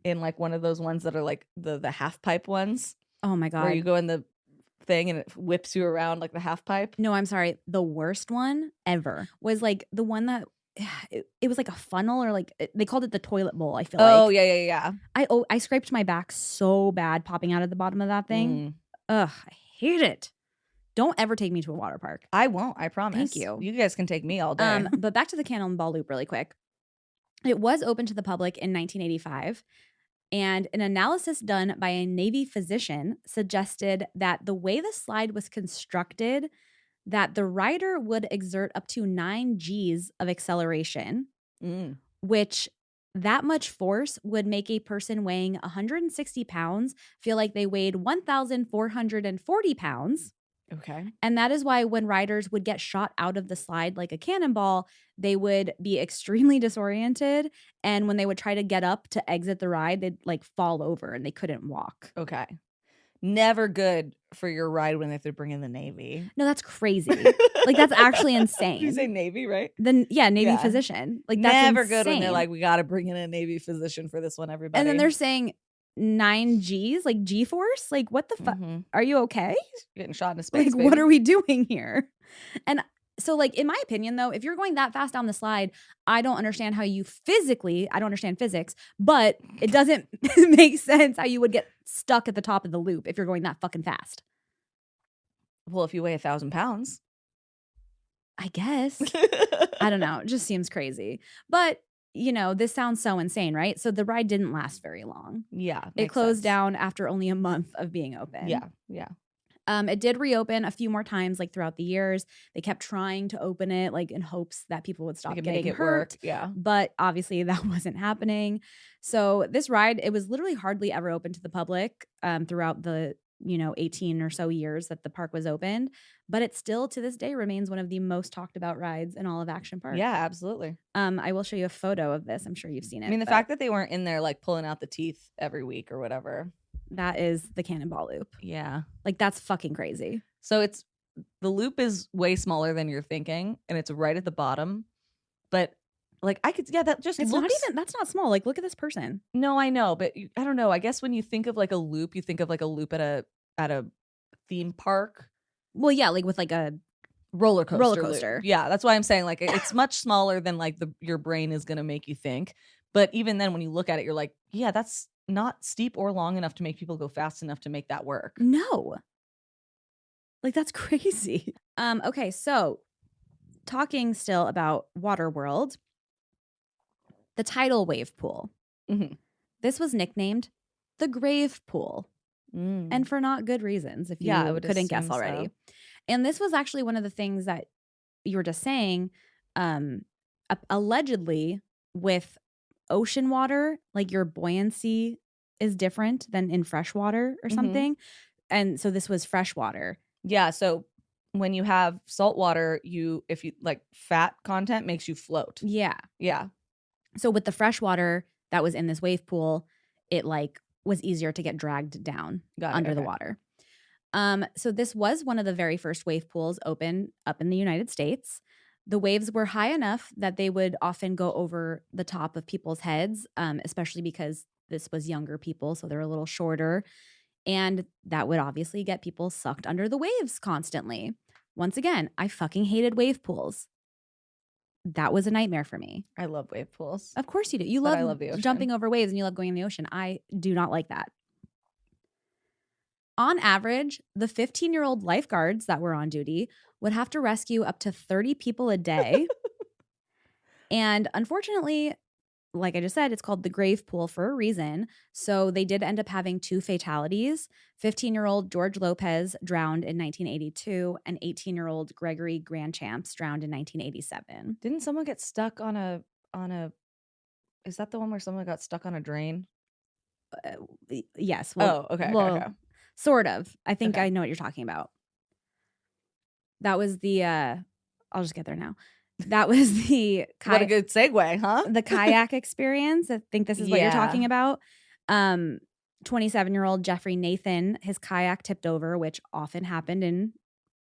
in like one of those ones that are like the half pipe ones. Oh my God. Where you go in the thing and it whips you around like the half pipe. No, I'm sorry. The worst one ever was like the one that it was like a funnel, or like they called it the toilet bowl, I feel like. Oh, yeah. I scraped my back so bad popping out of the bottom of that thing. Ugh, I hate it. Don't ever take me to a water park. I won't, I promise. Thank you. You guys can take me all day. But back to the Cannonball Loop really quick. It was open to the public in 1985. And an analysis done by a Navy physician suggested that the way the slide was constructed, that the rider would exert up to 9 Gs of acceleration, which that much force would make a person weighing 160 pounds feel like they weighed 1,440 pounds. Okay. And that is why when riders would get shot out of the slide like a cannonball, they would be extremely disoriented. And when they would try to get up to exit the ride, they'd like fall over and they couldn't walk. Okay. Never good for your ride when they have to bring in the Navy. No, that's crazy. Like, that's actually insane. You say Navy, right? Then Navy physician. Like, that's never insane. Good when they're like, we got to bring in a Navy physician for this one, everybody. And then they're saying 9 Gs, like G-force. Like, what the fuck? Are you okay? Getting shot into space. Like, baby. what are we doing here? And so, like, in my opinion, though, if you're going that fast down the slide, I don't understand how you physically, I don't understand physics, but it doesn't make sense how you would get stuck at the top of the loop if you're going that fucking fast. Well, if you weigh 1,000 pounds. I guess. I don't know. It just seems crazy. But, you know, this sounds so insane, right? So the ride didn't last very long. Yeah. It closed down after only a month of being open. Yeah. It did reopen a few more times, like throughout the years. They kept trying to open it, like in hopes that people would stop getting hurt. Work. Yeah. But obviously that wasn't happening. So this ride, it was literally hardly ever open to the public throughout the 18 or so years that the park was opened. But it still to this day remains one of the most talked about rides in all of Action Park. Yeah, absolutely. I will show you a photo of this. I'm sure you've seen it. I mean, the fact that they weren't in there like pulling out the teeth every week or whatever. That is the Cannonball Loop. Yeah. Like, that's fucking crazy. So the loop is way smaller than you're thinking, and it's right at the bottom. But like that just It's looks. not even, that's not small. Like, look at this person. No, I know, but I don't know. I guess when you think of like a loop, you think of like a loop at a theme park. Well, yeah, like with like a roller coaster. coaster. Yeah, that's why I'm saying like it's much smaller than like your brain is gonna make you think. But even then, when you look at it, you're like, yeah, that's not steep or long enough to make people go fast enough to make that work. No. Like, that's crazy. Okay, so talking still about Waterworld, the tidal wave pool. Mhm. This was nicknamed the grave pool. And for not good reasons, if you couldn't guess already. So. And this was actually one of the things that you were just saying, allegedly with ocean water, like your buoyancy is different than in fresh water or something. And so this was fresh water. Yeah, so when you have salt water, if you like fat content makes you float. Yeah. Yeah. So with the fresh water that was in this wave pool, it like was easier to get dragged down under the water. So this was one of the very first wave pools open up in the United States. The waves were high enough that they would often go over the top of people's heads, especially because this was younger people, so they're a little shorter. And that would obviously get people sucked under the waves constantly. Once again, I fucking hated wave pools. That was a nightmare for me. I love wave pools. Of course you do. You love jumping over waves and you love going in the ocean. I do not like that. On average, the 15-year-old lifeguards that were on duty would have to rescue up to 30 people a day. And unfortunately, like I just said, it's called the grave pool for a reason. So they did end up having 2 fatalities. 15-year-old George Lopez drowned in 1982 and 18-year-old Gregory Grandchamps drowned in 1987. Didn't someone get stuck on a is that the one where someone got stuck on a drain? Yes. Well, okay. Sort of. I think I know what you're talking about. That was the I'll just get there now. That was the what a good segue, huh? The kayak experience. I think this is what you're talking about. 27-year-old Jeffrey Nathan, his kayak tipped over, which often happened in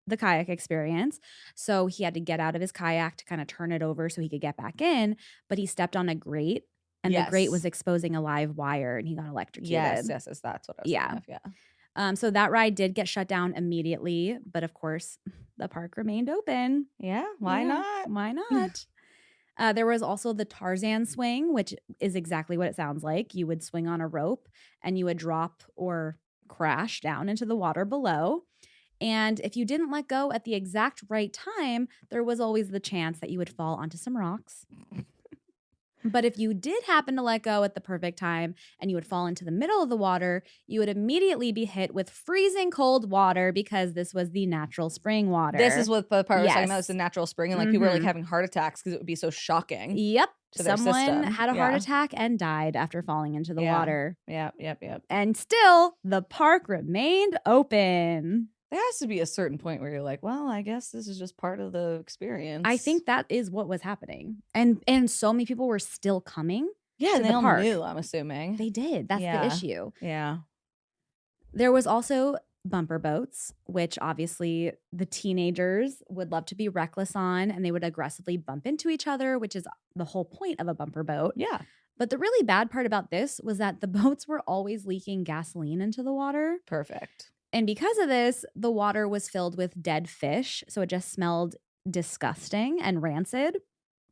the kayak experience. So he had to get out of his kayak to kind of turn it over so he could get back in. But he stepped on a grate, and the grate was exposing a live wire, and he got electrocuted. Yes, that's what I was thinking of, yeah. So that ride did get shut down immediately, but of course, the park remained open. Yeah, why not? Why not? There was also the Tarzan swing, which is exactly what it sounds like. You would swing on a rope and you would drop or crash down into the water below. And if you didn't let go at the exact right time, there was always the chance that you would fall onto some rocks. But if you did happen to let go at the perfect time and you would fall into the middle of the water, you would immediately be hit with freezing cold water because this was the natural spring water. This is what the part I was talking about. It's the natural spring. And like people were like having heart attacks because it would be so shocking. Yep. To their Someone system. had a heart attack and died after falling into the water. Yep. And still, the park remained open. There has to be a certain point where you're like, well, I guess this is just part of the experience. I think that is what was happening. And so many people were still coming. Yeah, to they the all park. Knew, I'm assuming. They did. That's the issue. Yeah. There was also bumper boats, which obviously the teenagers would love to be reckless on, and they would aggressively bump into each other, which is the whole point of a bumper boat. Yeah. But the really bad part about this was that the boats were always leaking gasoline into the water. Perfect. And because of this, the water was filled with dead fish. So it just smelled disgusting and rancid.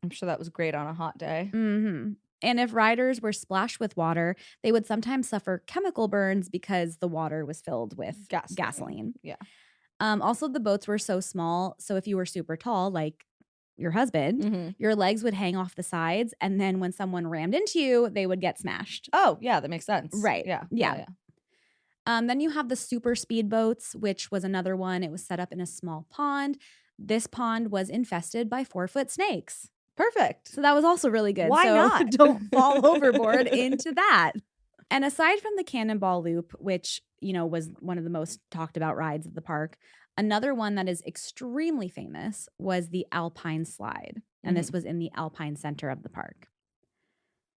I'm sure that was great on a hot day. Mm-hmm. And if riders were splashed with water, they would sometimes suffer chemical burns because the water was filled with gasoline. Yeah. Also, the boats were so small. So if you were super tall, like your husband, your legs would hang off the sides. And then when someone rammed into you, they would get smashed. Oh, yeah. That makes sense. Right. Yeah. Then you have the super speed boats, which was another one. It was set up in a small pond. This pond was infested by 4-foot snakes. Perfect. So that was also really good. Why not? Don't fall overboard into that. And aside from the Cannonball Loop, which, was one of the most talked about rides at the park, another one that is extremely famous was the Alpine Slide. And this was in the Alpine Center of the park.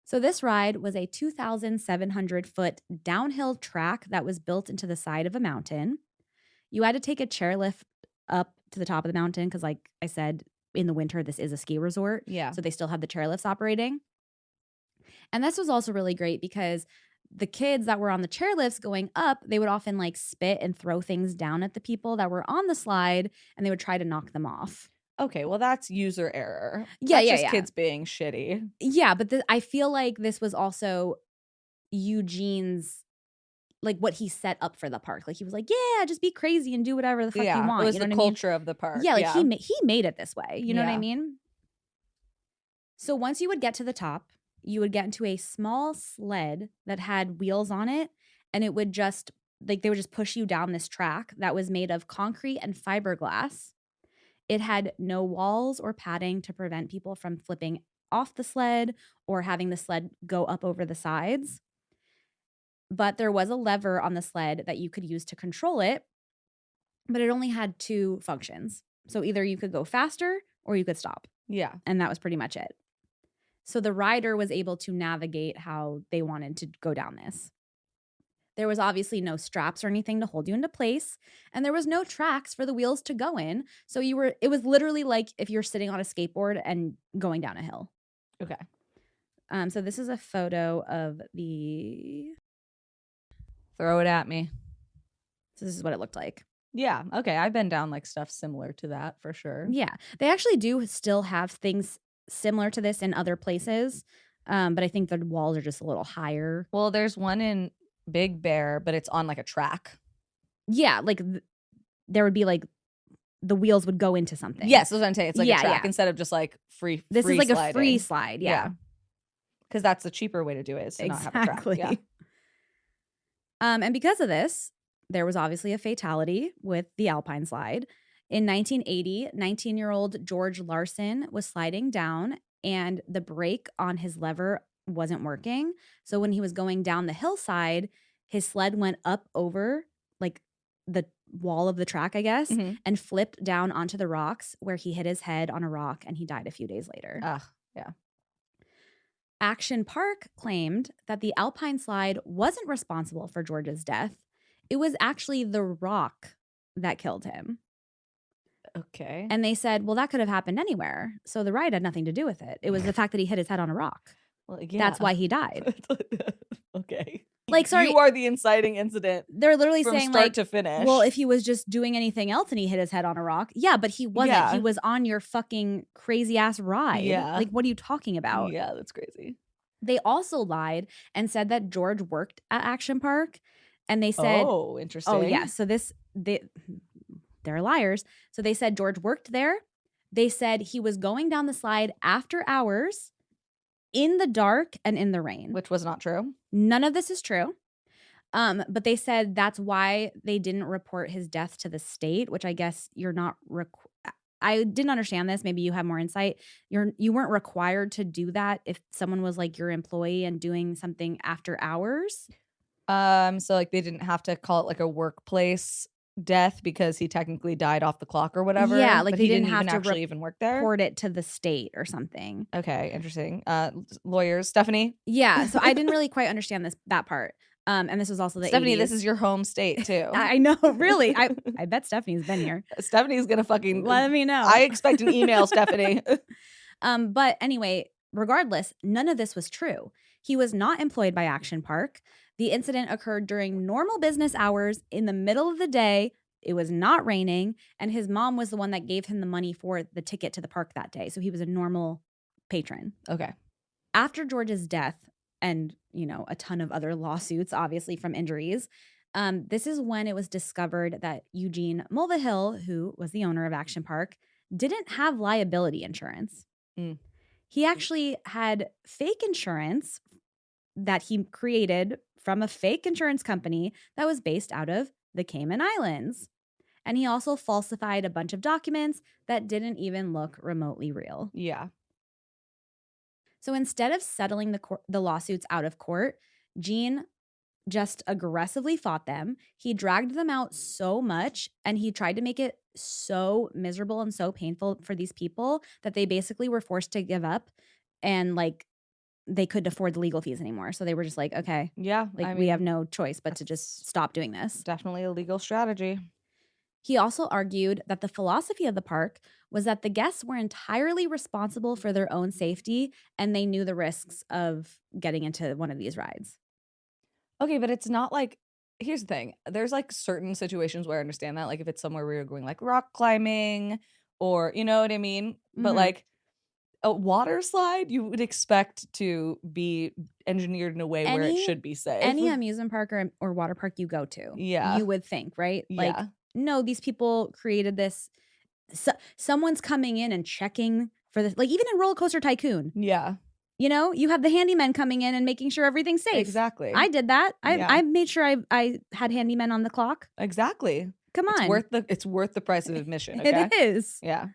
So this ride was a 2,700-foot downhill track that was built into the side of a mountain. You had to take a chairlift up to the top of the mountain because, like I said, in the winter, this is a ski resort. Yeah. So they still had the chairlifts operating. And this was also really great because the kids that were on the chairlifts going up, they would often like spit and throw things down at the people that were on the slide, and they would try to knock them off. Okay, well, that's user error. Yeah, That's yeah, just yeah. kids being shitty. Yeah, but I feel like this was also Eugene's, like, what he set up for the park. Like, he was like, yeah, just be crazy and do whatever the fuck you want. It was You know the what I mean? culture of the park. Yeah, like he made it this way. You know what I Yeah. mean? So once you would get to the top, you would get into a small sled that had wheels on it, and it would just, like, they would just push you down this track that was made of concrete and fiberglass. It had no walls or padding to prevent people from flipping off the sled or having the sled go up over the sides. But there was a lever on the sled that you could use to control it, but it only had two functions. So either you could go faster or you could stop. Yeah. And that was pretty much it. So the rider was able to navigate how they wanted to go down this. There was obviously no straps or anything to hold you into place, and there was no tracks for the wheels to go in. So it was literally like if you're sitting on a skateboard and going down a hill. Okay. So this is a photo of the, Throw it at me. so this is what it looked like. Yeah. Okay. I've been down like stuff similar to that for sure. Yeah. They actually do still have things similar to this in other places. But I think the walls are just a little higher. Well, there's one in Big Bear, but it's on like a track. Yeah. Like there would be like the wheels would go into something. Yes, that's what I'm saying. It's like Yeah, a track yeah. instead of just like free. This free is like sliding. a free slide. Yeah. Because that's the cheaper way to do it, is to not have a track. Yeah. And because of this, there was obviously a fatality with the Alpine slide. In 1980, 19-year-old George Larson was sliding down, and the brake on his lever wasn't working. So when he was going down the hillside, his sled went up over like the wall of the track, I guess, Mhm. and flipped down onto the rocks, where he hit his head on a rock and he died a few days later. Ugh. Yeah. Action Park claimed that the Alpine slide wasn't responsible for George's death. It was actually the rock that killed him. Okay. And they said, well, that could have happened anywhere. So the ride had nothing to do with it. It was the fact that he hit his head on a rock. Well, yeah. That's why he died. Okay. Like, sorry. You are the inciting incident They're literally from saying, start like, to finish. well, if he was just doing anything else and he hit his head on a rock. Yeah, but he wasn't. Yeah. He was on your fucking crazy ass ride. Yeah. Like, what are you talking about? Yeah, that's crazy. They also lied and said that George worked at Action Park. And they said, oh, interesting. oh, yeah. So they're liars. So they said George worked there. They said he was going down the slide after hours, in the dark and in the rain. Which was not true. None of this is true. But they said that's why they didn't report his death to the state, which I guess you're not. I didn't understand this. Maybe you have more insight. You weren't required to do that if someone was like your employee and doing something after hours. So like they didn't have to call it like a workplace death because he technically died off the clock or whatever. Yeah, like but they he didn't didn't have even to actually even work there. Report it to the state or something. Okay, interesting. Lawyers, Stephanie. Yeah, so I didn't really quite understand that part. And this was also the Stephanie, 80s. this is your home state too. I know, really. I bet Stephanie's been here. Stephanie's gonna fucking Let me know. I expect an email, Stephanie. But anyway, regardless, none of this was true. He was not employed by Action Park. The incident occurred during normal business hours in the middle of the day. It was not raining, and his mom was the one that gave him the money for the ticket to the park that day. So he was a normal patron. Okay. After George's death, and a ton of other lawsuits, obviously from injuries, this is when it was discovered that Eugene Mulvihill, who was the owner of Action Park, didn't have liability insurance. Mm. He actually had fake insurance that he created from a fake insurance company that was based out of the Cayman Islands. And he also falsified a bunch of documents that didn't even look remotely real. Yeah. So instead of settling the lawsuits out of court, Gene just aggressively fought them. He dragged them out so much, and he tried to make it so miserable and so painful for these people that they basically were forced to give up and like they couldn't afford the legal fees anymore. So they were just like, okay, Yeah. like we have no choice but to just stop doing this. Definitely a legal strategy. He also argued that the philosophy of the park was that the guests were entirely responsible for their own safety and they knew the risks of getting into one of these rides. Okay, but it's not like, here's the thing. There's like certain situations where I understand that, like if it's somewhere where you're going like rock climbing or you know what I mean? But Mhm. like a water slide, you would expect to be engineered in a way where it should be safe. Any amusement park or water park you go to, Yeah. you would think, right? Like, Yeah. no, these people created this. Someone's coming in and checking for this. Like even in Roller Coaster Tycoon, Yeah. you know, you have the handyman coming in and making sure everything's safe. Exactly. I did that. Yeah. I made sure I had handymen on the clock. Exactly. Come on. It's worth the price of admission, okay? It is. Yeah.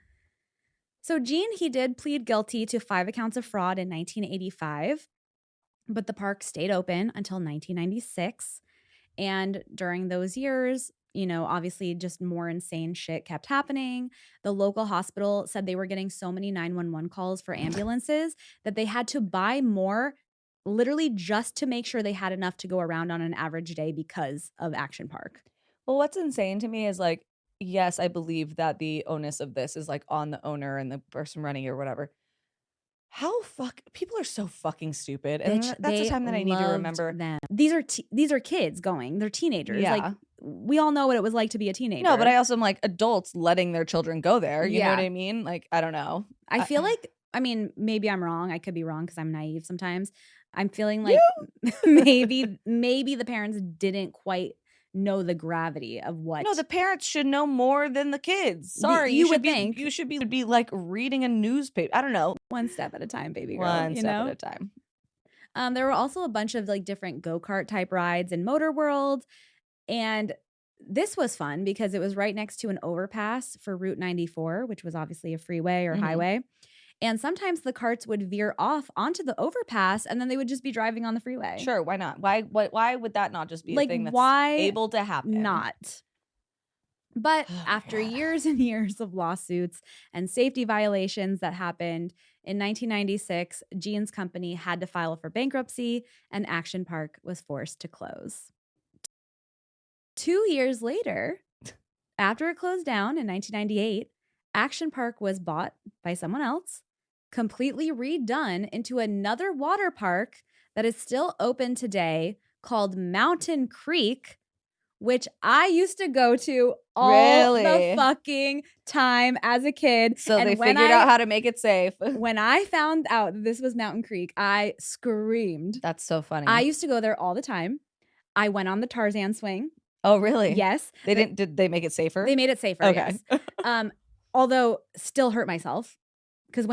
So Gene, he did plead guilty to 5 accounts of fraud in 1985, but the park stayed open until 1996. And during those years, you know, obviously just more insane shit kept happening. The local hospital said they were getting so many 911 calls for ambulances that they had to buy more, literally just to make sure they had enough to go around on an average day because of Action Park. Well, what's insane to me is like, yes, I believe that the onus of this is like on the owner and the person running it or whatever. People are so fucking stupid. And Bitch, that's the time that I need to loved remember. them. These are kids going. They're teenagers. Yeah. Like we all know what it was like to be a teenager. No, but I also am like adults letting their children go there. You know Yeah. what I mean? Like, I don't know. I feel like, I mean, maybe I'm wrong. I could be wrong because I'm naive sometimes. I'm feeling like maybe the parents didn't quite know the gravity of what. No, the parents should know more than the kids. Sorry, you would think. You should be like reading a newspaper. I don't know. One step at a time, baby girl. One you step know? at a time. There were also a bunch of like different go-kart type rides in Motor World. And this was fun because it was right next to an overpass for Route 94, which was obviously a freeway or highway. And sometimes the carts would veer off onto the overpass and then they would just be driving on the freeway. Sure, why not? Why would that not just be like, a thing that's why able to happen? Not. But after years and years of lawsuits and safety violations that happened, in 1996, Gene's company had to file for bankruptcy and Action Park was forced to close. 2 years later, after it closed down in 1998, Action Park was bought by someone else, completely redone into another water park that is still open today called Mountain Creek, which I used to go to all the fucking time as a kid. So they figured out how to make it safe. When I found out this was Mountain Creek, I screamed. That's so funny. I used to go there all the time. I went on the Tarzan swing. Oh, really? Yes. Did they make it safer? They made it safer, okay. Yes. Although still hurt myself. Because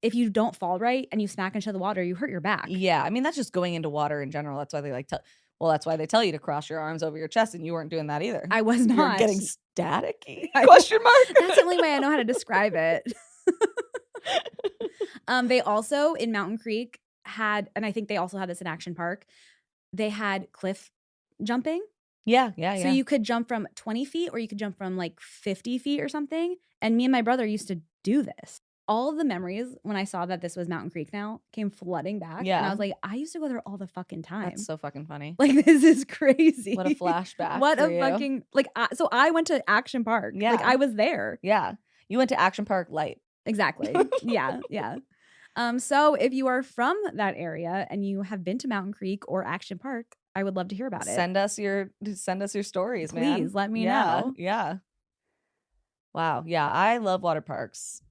if you don't fall right and you smack into the water, you hurt your back. Yeah, I mean that's just going into water in general. That's why they that's why they tell you to cross your arms over your chest, and you weren't doing that either. I was not. You were getting staticky? Question mark. That's the only way I know how to describe it. They also in Mountain Creek had, and I think they also had this in Action Park. They had cliff jumping. Yeah. So you could jump from 20 feet or you could jump from like 50 feet or something. And me and my brother used to do this. All of the memories when I saw that this was Mountain Creek now came flooding back. Yeah. And I was like, I used to go there all the fucking time. That's so fucking funny. Like, this is crazy. What a flashback. What a fucking, like, so I went to Action Park. Yeah. Like, I was there. Yeah. You went to Action Park Light. Exactly. Yeah. So if you are from that area and you have been to Mountain Creek or Action Park, I would love to hear about it. Send us your stories, man. Please let me know. Yeah. Wow. Yeah. I love water parks.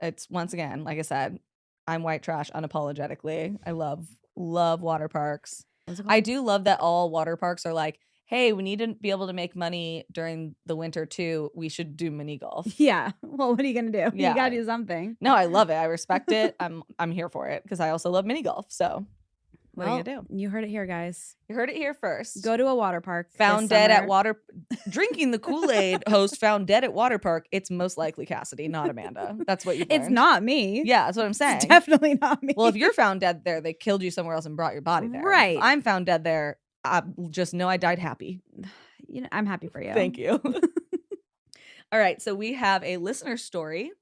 It's once again, like I said, I'm white trash unapologetically. I love water parks. I do love that all water parks are like, hey, we need to be able to make money during the winter too. We should do mini golf. Yeah. Well, what are you gonna do? Yeah. You gotta do something. No, I love it. I respect it. I'm here for it because I also love mini golf. So what are you gonna do? You heard it here, guys. You heard it here first. Go to a water park. Found dead at drinking the Kool-Aid host found dead at water park. It's most likely Cassidy, not Amanda. That's what you learned. It's not me. Yeah, that's what I'm saying. It's definitely not me. Well, if you're found dead there, they killed you somewhere else and brought your body there. Right. If I'm found dead there, I just know I died happy. You know, I'm happy for you. Thank you. All right, so we have a listener story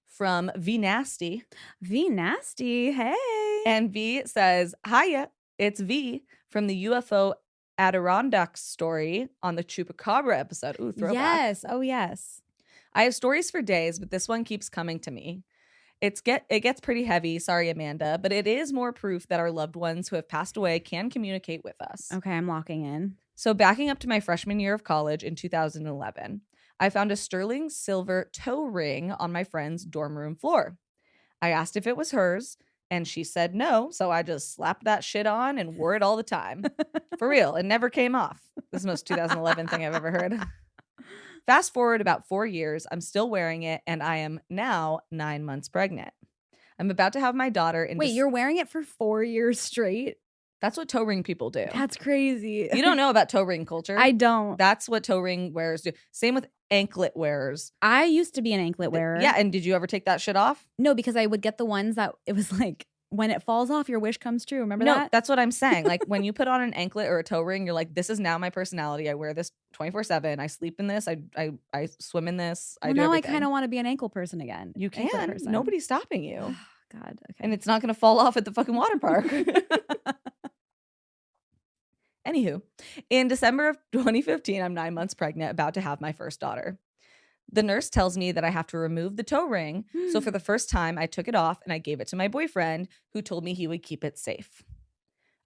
from V Nasty. V Nasty, hey. And V says, hiya, it's V from the UFO Adirondacks story on the Chupacabra episode. Ooh, throwback. Yes. Oh, yes. I have stories for days, but this one keeps coming to me. It gets pretty heavy. Sorry, Amanda, but it is more proof that our loved ones who have passed away can communicate with us. Okay, I'm locking in. So backing up to my freshman year of college in 2011, I found a sterling silver toe ring on my friend's dorm room floor. I asked if it was hers, and she said no, so I just slapped that shit on and wore it all the time. For real, it never came off. This is the most 2011 thing I've ever heard. Fast forward about 4 years, I'm still wearing it, and I am now 9 months pregnant. I'm about to have my daughter in Wait, you're wearing it for 4 years straight? That's what toe ring people do. That's crazy. You don't know about toe ring culture? I don't. That's what toe ring wearers do. Same with anklet wearers. I used to be an anklet wearer. Yeah, and did you ever take that shit off? No, because I would get the ones that it was like, when it falls off, your wish comes true. Remember that? No, that's what I'm saying. Like when you put on an anklet or a toe ring, you're like, this is now my personality. I wear this 24/7. I sleep in this. I swim in this. I do now everything. I kind of want to be an ankle person again. You Anklet can. person. Nobody's stopping you. God. Okay. And it's not going to fall off at the fucking water park. Anywho, in December of 2015, I'm 9 months pregnant, about to have my first daughter. The nurse tells me that I have to remove the toe ring. So for the first time, I took it off and I gave it to my boyfriend, who told me he would keep it safe.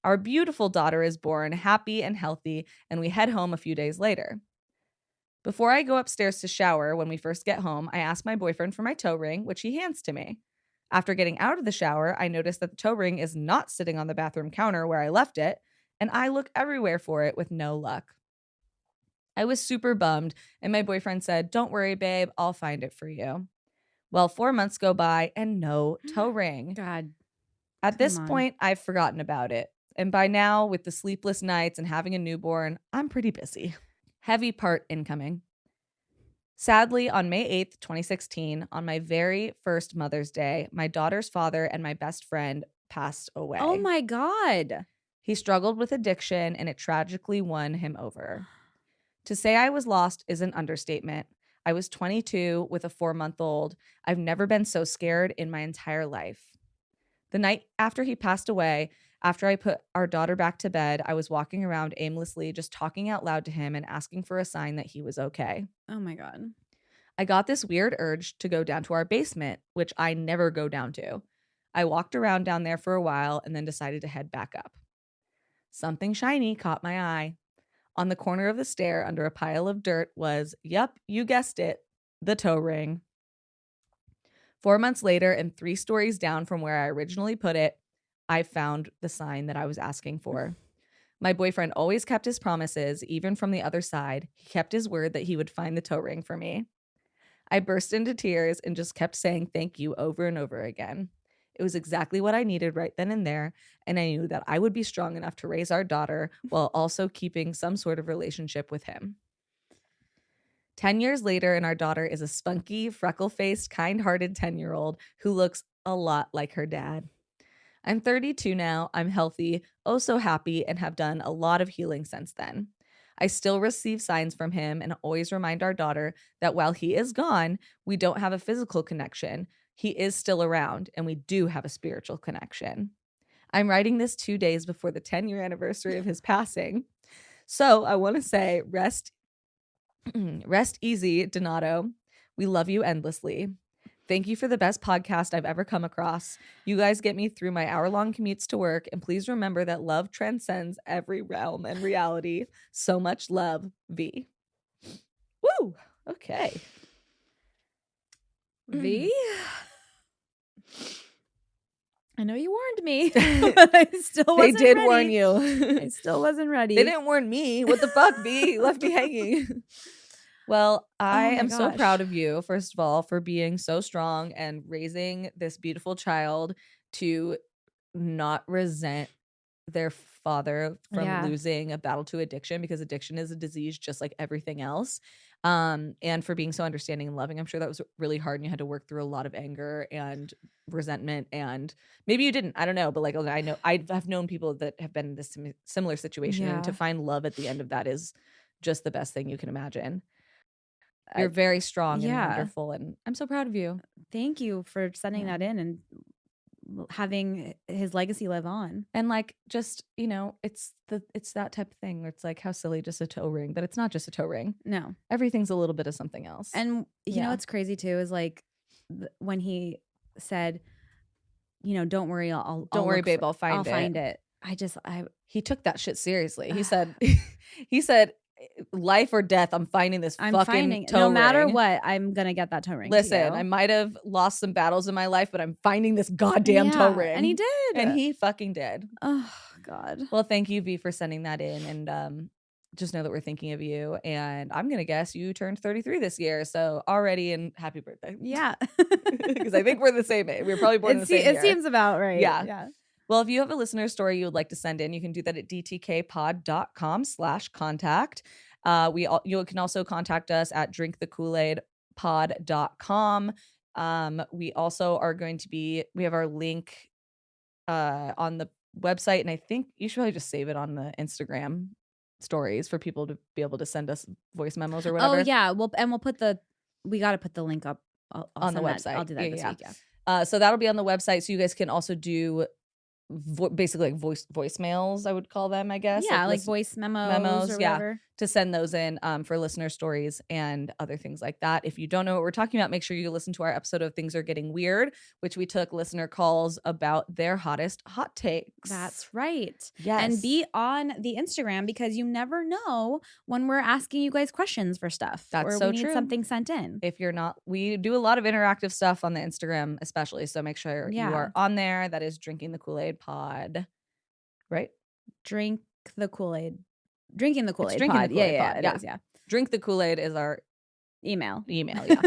Our beautiful daughter is born happy and healthy, and we head home a few days later. Before I go upstairs to shower, when we first get home, I ask my boyfriend for my toe ring, which he hands to me. After getting out of the shower, I notice that the toe ring is not sitting on the bathroom counter where I left it, and I look everywhere for it with no luck. I was super bummed, and my boyfriend said, "Don't worry, babe, I'll find it for you." Well, 4 months go by and no toe ring. God. At this point, I've forgotten about it. And by now, with the sleepless nights and having a newborn, I'm pretty busy. Heavy part incoming. Sadly, on May 8th, 2016, on my very first Mother's Day, my daughter's father and my best friend passed away. Oh my God. He struggled with addiction, and it tragically won him over. To say I was lost is an understatement. I was 22 with a 4-month-old. I've never been so scared in my entire life. The night after he passed away, after I put our daughter back to bed, I was walking around aimlessly, just talking out loud to him and asking for a sign that he was okay. Oh my God. I got this weird urge to go down to our basement, which I never go down to. I walked around down there for a while and then decided to head back up. Something shiny caught my eye. On the corner of the stair under a pile of dirt was, yep, you guessed it, the toe ring. 4 months later, and 3 stories down from where I originally put it, I found the sign that I was asking for. My boyfriend always kept his promises, even from the other side. He kept his word that he would find the toe ring for me. I burst into tears and just kept saying thank you over and over again. It was exactly what I needed right then and there, and I knew that I would be strong enough to raise our daughter while also keeping some sort of relationship with him. 10 years later, and our daughter is a spunky, freckle-faced, kind-hearted 10-year-old who looks a lot like her dad. I'm 32 now, I'm healthy, oh so happy, and have done a lot of healing since then. I still receive signs from him and always remind our daughter that while he is gone, we don't have a physical connection. He is still around, and we do have a spiritual connection. I'm writing this 2 days before the 10-year anniversary of his passing. So I want to say, rest easy, Donato. We love you endlessly. Thank you for the best podcast I've ever come across. You guys get me through my hour-long commutes to work, and please remember that love transcends every realm and reality. So much love, V. Woo! Okay. V? I know you warned me, but I still wasn't They did ready. warn you. I still wasn't ready. They didn't warn me. What the fuck, V? You left me hanging. Well, I am so proud of you, first of all, for being so strong and raising this beautiful child to not resent their father from losing a battle to addiction, because addiction is a disease just like everything else. And for being so understanding and loving. I'm sure that was really hard, and you had to work through a lot of anger and resentment, and maybe you didn't, I don't know, but like I know I've known people that have been in this similar situation, and to find love at the end of that is just the best thing you can imagine. You're very strong and wonderful, and I'm so proud of you. Thank you for sending that in and having his legacy live on. And like, just, you know, it's that type of thing where it's like, how silly, just a toe ring, but it's not just a toe ring. No, everything's a little bit of something else. And you know what's crazy too is like when he said, you know, don't worry, I'll babe, I'll find it. He took that shit seriously. He said, life or death, I'm finding this fucking toe ring. No matter what, I'm gonna get that toe ring. Listen, I might have lost some battles in my life, but I'm finding this goddamn toe ring. And he did. And he fucking did. Oh God. Well, thank you, V, for sending that in. And just know that we're thinking of you. And I'm gonna guess you turned 33 this year. So already, and happy birthday. Yeah. Because I think we're the same age. We were probably born in the same year. It seems about right. Yeah. Well, if you have a listener story you would like to send in, you can do that at dtkpod.com/contact. You can also contact us at drinkthekoolaidpod.com. We also are going to we have our link on the website, and I think you should probably just save it on the Instagram stories for people to be able to send us voice memos or whatever. Oh yeah, we got to put the link up on the website. I'll do that this week. So that'll be on the website, so you guys can also do basically like voicemails, I would call them, I guess. Yeah, like voice memos or whatever. To send those in for listener stories and other things like that. If you don't know what we're talking about, make sure you listen to our episode of Things Are Getting Weird, which we took listener calls about their hottest hot takes. That's right. Yes. And be on the Instagram, because you never know when we're asking you guys questions for stuff. That's or so we need true. something sent in. If you're not, we do a lot of interactive stuff on the Instagram, especially. So make sure you are on there. That is Drinking the Kool-Aid Pod, right? Drinking the Kool-Aid Pod. Drinking the Kool-Aid Pod. It is. Drink the Kool-Aid is our email. Yeah.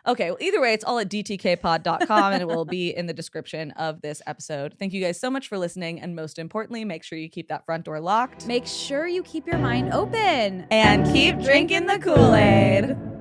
Okay. Well, either way, it's all at dtkpod.com, and it will be in the description of this episode. Thank you guys so much for listening. And most importantly, make sure you keep that front door locked. Make sure you keep your mind open. And keep drinking the Kool-Aid.